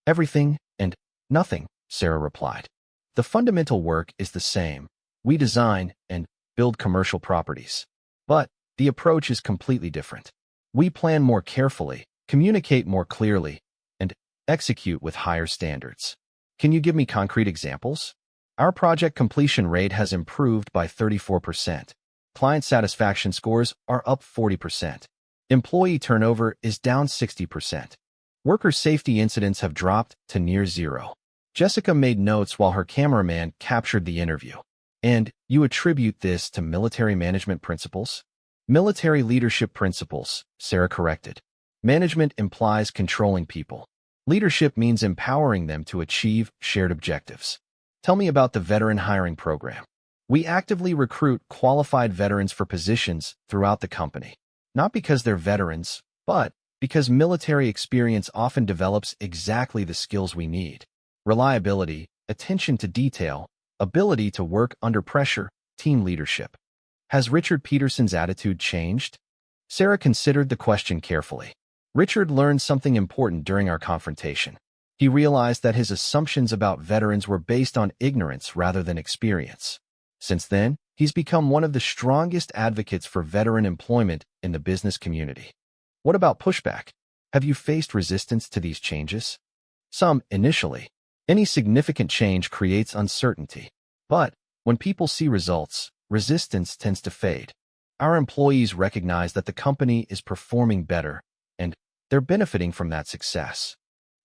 "Everything and nothing," Sarah replied. "The fundamental work is the same. We design and build commercial properties. But the approach is completely different. We plan more carefully, communicate more clearly, and execute with higher standards." "Can you give me concrete examples?" "Our project completion rate has improved by 34%. Client satisfaction scores are up 40%. Employee turnover is down 60%. Worker safety incidents have dropped to near zero." Jessica made notes while her cameraman captured the interview. "And you attribute this to military management principles?" "Military leadership principles," Sarah corrected. "Management implies controlling people. Leadership means empowering them to achieve shared objectives. Tell me about the veteran hiring program. We actively recruit qualified veterans for positions throughout the company, not because they're veterans, but because military experience often develops exactly the skills we need: reliability, attention to detail, ability to work under pressure, team leadership. Has Richard Peterson's attitude changed? Sarah considered the question carefully. Richard learned something important during our confrontation. He realized that his assumptions about veterans were based on ignorance rather than experience. Since then, he's become one of the strongest advocates for veteran employment in the business community. What about pushback? Have you faced resistance to these changes? Some, initially. Any significant change creates uncertainty. But when people see results, resistance tends to fade. Our employees recognize that the company is performing better, and they're benefiting from that success.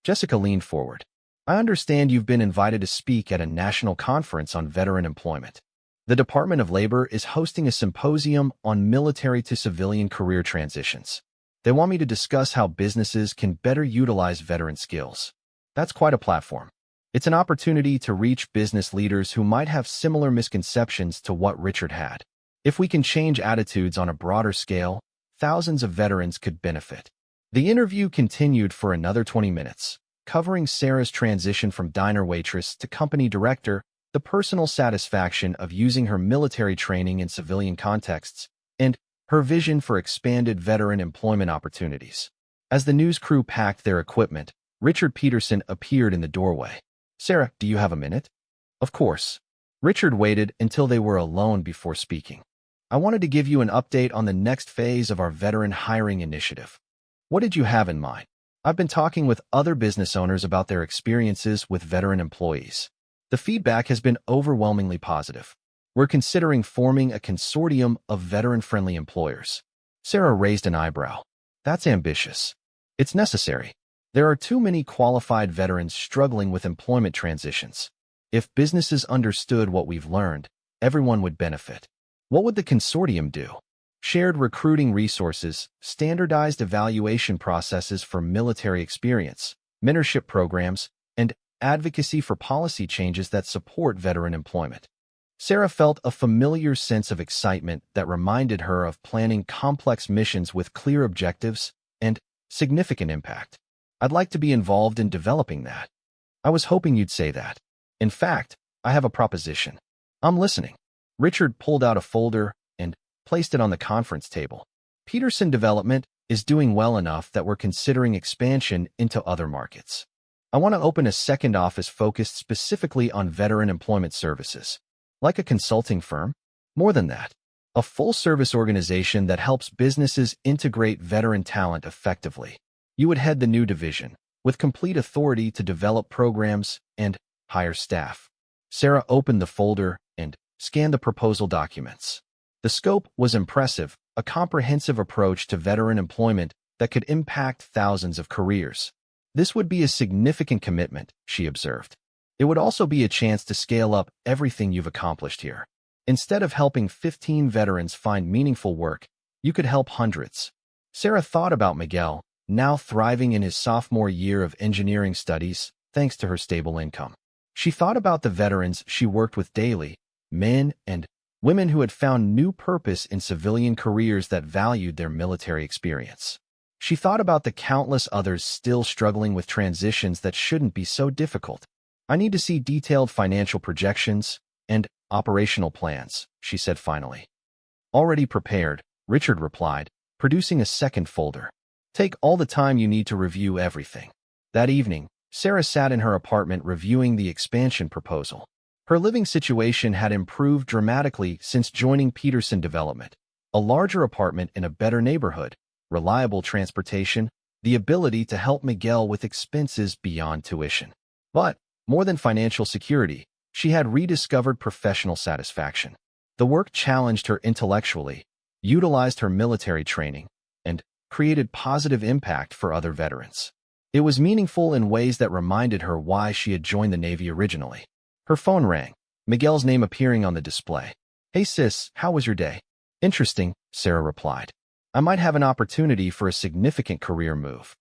Jessica leaned forward. I understand you've been invited to speak at a national conference on veteran employment. The Department of Labor is hosting a symposium on military to civilian career transitions. They want me to discuss how businesses can better utilize veteran skills. That's quite a platform. It's an opportunity to reach business leaders who might have similar misconceptions to what Richard had. If we can change attitudes on a broader scale, thousands of veterans could benefit. The interview continued for another 20 minutes, covering Sarah's transition from diner waitress to company director, the personal satisfaction of using her military training in civilian contexts, and her vision for expanded veteran employment opportunities. As the news crew packed their equipment, Richard Peterson appeared in the doorway. Sarah, do you have a minute? Of course. Richard waited until they were alone before speaking. I wanted to give you an update on the next phase of our veteran hiring initiative. What did you have in mind? I've been talking with other business owners about their experiences with veteran employees. The feedback has been overwhelmingly positive. We're considering forming a consortium of veteran-friendly employers. Sarah raised an eyebrow. That's ambitious. It's necessary. There are too many qualified veterans struggling with employment transitions. If businesses understood what we've learned, everyone would benefit. What would the consortium do? Shared recruiting resources, standardized evaluation processes for military experience, mentorship programs, and advocacy for policy changes that support veteran employment. Sarah felt a familiar sense of excitement that reminded her of planning complex missions with clear objectives and significant impact. I'd like to be involved in developing that. I was hoping you'd say that. In fact, I have a proposition. I'm listening. Richard pulled out a folder and placed it on the conference table. Peterson Development is doing well enough that we're considering expansion into other markets. I want to open a second office focused specifically on veteran employment services. Like a consulting firm? More than that. A full-service organization that helps businesses integrate veteran talent effectively. You would head the new division, with complete authority to develop programs and hire staff. Sarah opened the folder and scanned the proposal documents. The scope was impressive, a comprehensive approach to veteran employment that could impact thousands of careers. This would be a significant commitment, she observed. It would also be a chance to scale up everything you've accomplished here. Instead of helping 15 veterans find meaningful work, you could help hundreds. Sarah thought about Miguel, now thriving in his sophomore year of engineering studies, thanks to her stable income. She thought about the veterans she worked with daily, men and women who had found new purpose in civilian careers that valued their military experience. She thought about the countless others still struggling with transitions that shouldn't be so difficult. I need to see detailed financial projections and operational plans, she said finally. Already prepared, Richard replied, producing a second folder. Take all the time you need to review everything. That evening, Sarah sat in her apartment reviewing the expansion proposal. Her living situation had improved dramatically since joining Peterson Development. A larger apartment in a better neighborhood, reliable transportation, the ability to help Miguel with expenses beyond tuition. But, more than financial security, she had rediscovered professional satisfaction. The work challenged her intellectually, utilized her military training, and created positive impact for other veterans. It was meaningful in ways that reminded her why she had joined the Navy originally. Her phone rang, Miguel's name appearing on the display. Hey sis, how was your day? Interesting, Sarah replied. I might have an opportunity for a significant career move.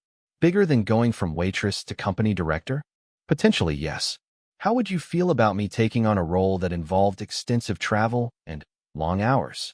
Bigger than going from waitress to company director? Potentially, yes. How would you feel about me taking on a role that involved extensive travel and long hours?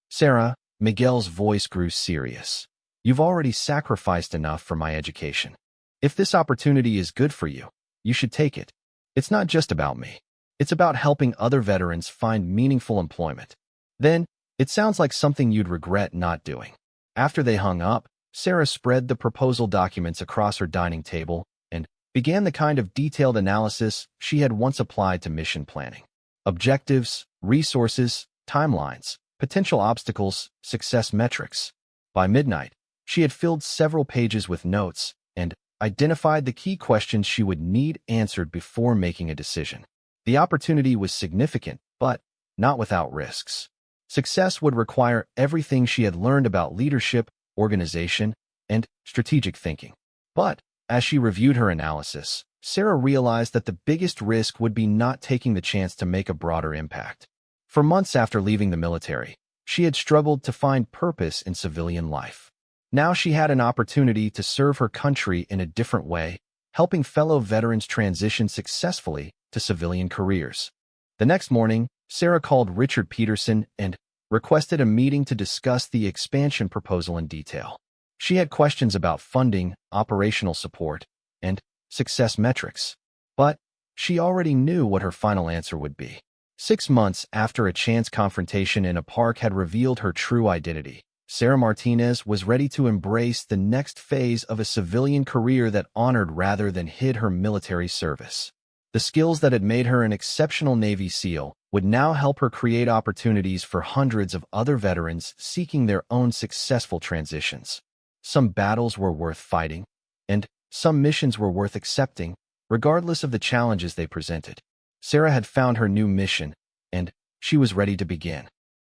Sarah, Miguel's voice grew serious. You've already sacrificed enough for my education. If this opportunity is good for you, you should take it. It's not just about me. It's about helping other veterans find meaningful employment. Then, it sounds like something you'd regret not doing. After they hung up, Sarah spread the proposal documents across her dining table and began the kind of detailed analysis she had once applied to mission planning. Objectives, resources, timelines, potential obstacles, success metrics. By midnight, she had filled several pages with notes and identified the key questions she would need answered before making a decision. The opportunity was significant, but not without risks. Success would require everything she had learned about leadership, organization, and strategic thinking. But as she reviewed her analysis, Sarah realized that the biggest risk would be not taking the chance to make a broader impact. For months after leaving the military, she had struggled to find purpose in civilian life. Now she had an opportunity to serve her country in a different way, helping fellow veterans transition successfully to civilian careers. The next morning, Sarah called Richard Peterson and requested a meeting to discuss the expansion proposal in detail. She had questions about funding, operational support, and success metrics, but she already knew what her final answer would be. 6 months after a chance confrontation in a park had revealed her true identity, Sarah Martinez was ready to embrace the next phase of a civilian career that honored rather than hid her military service. The skills that had made her an exceptional Navy SEAL would now help her create opportunities for hundreds of other veterans seeking their own successful transitions. Some battles were worth fighting, and some missions were worth accepting, regardless of the challenges they presented. Sarah had found her new mission, and she was ready to begin.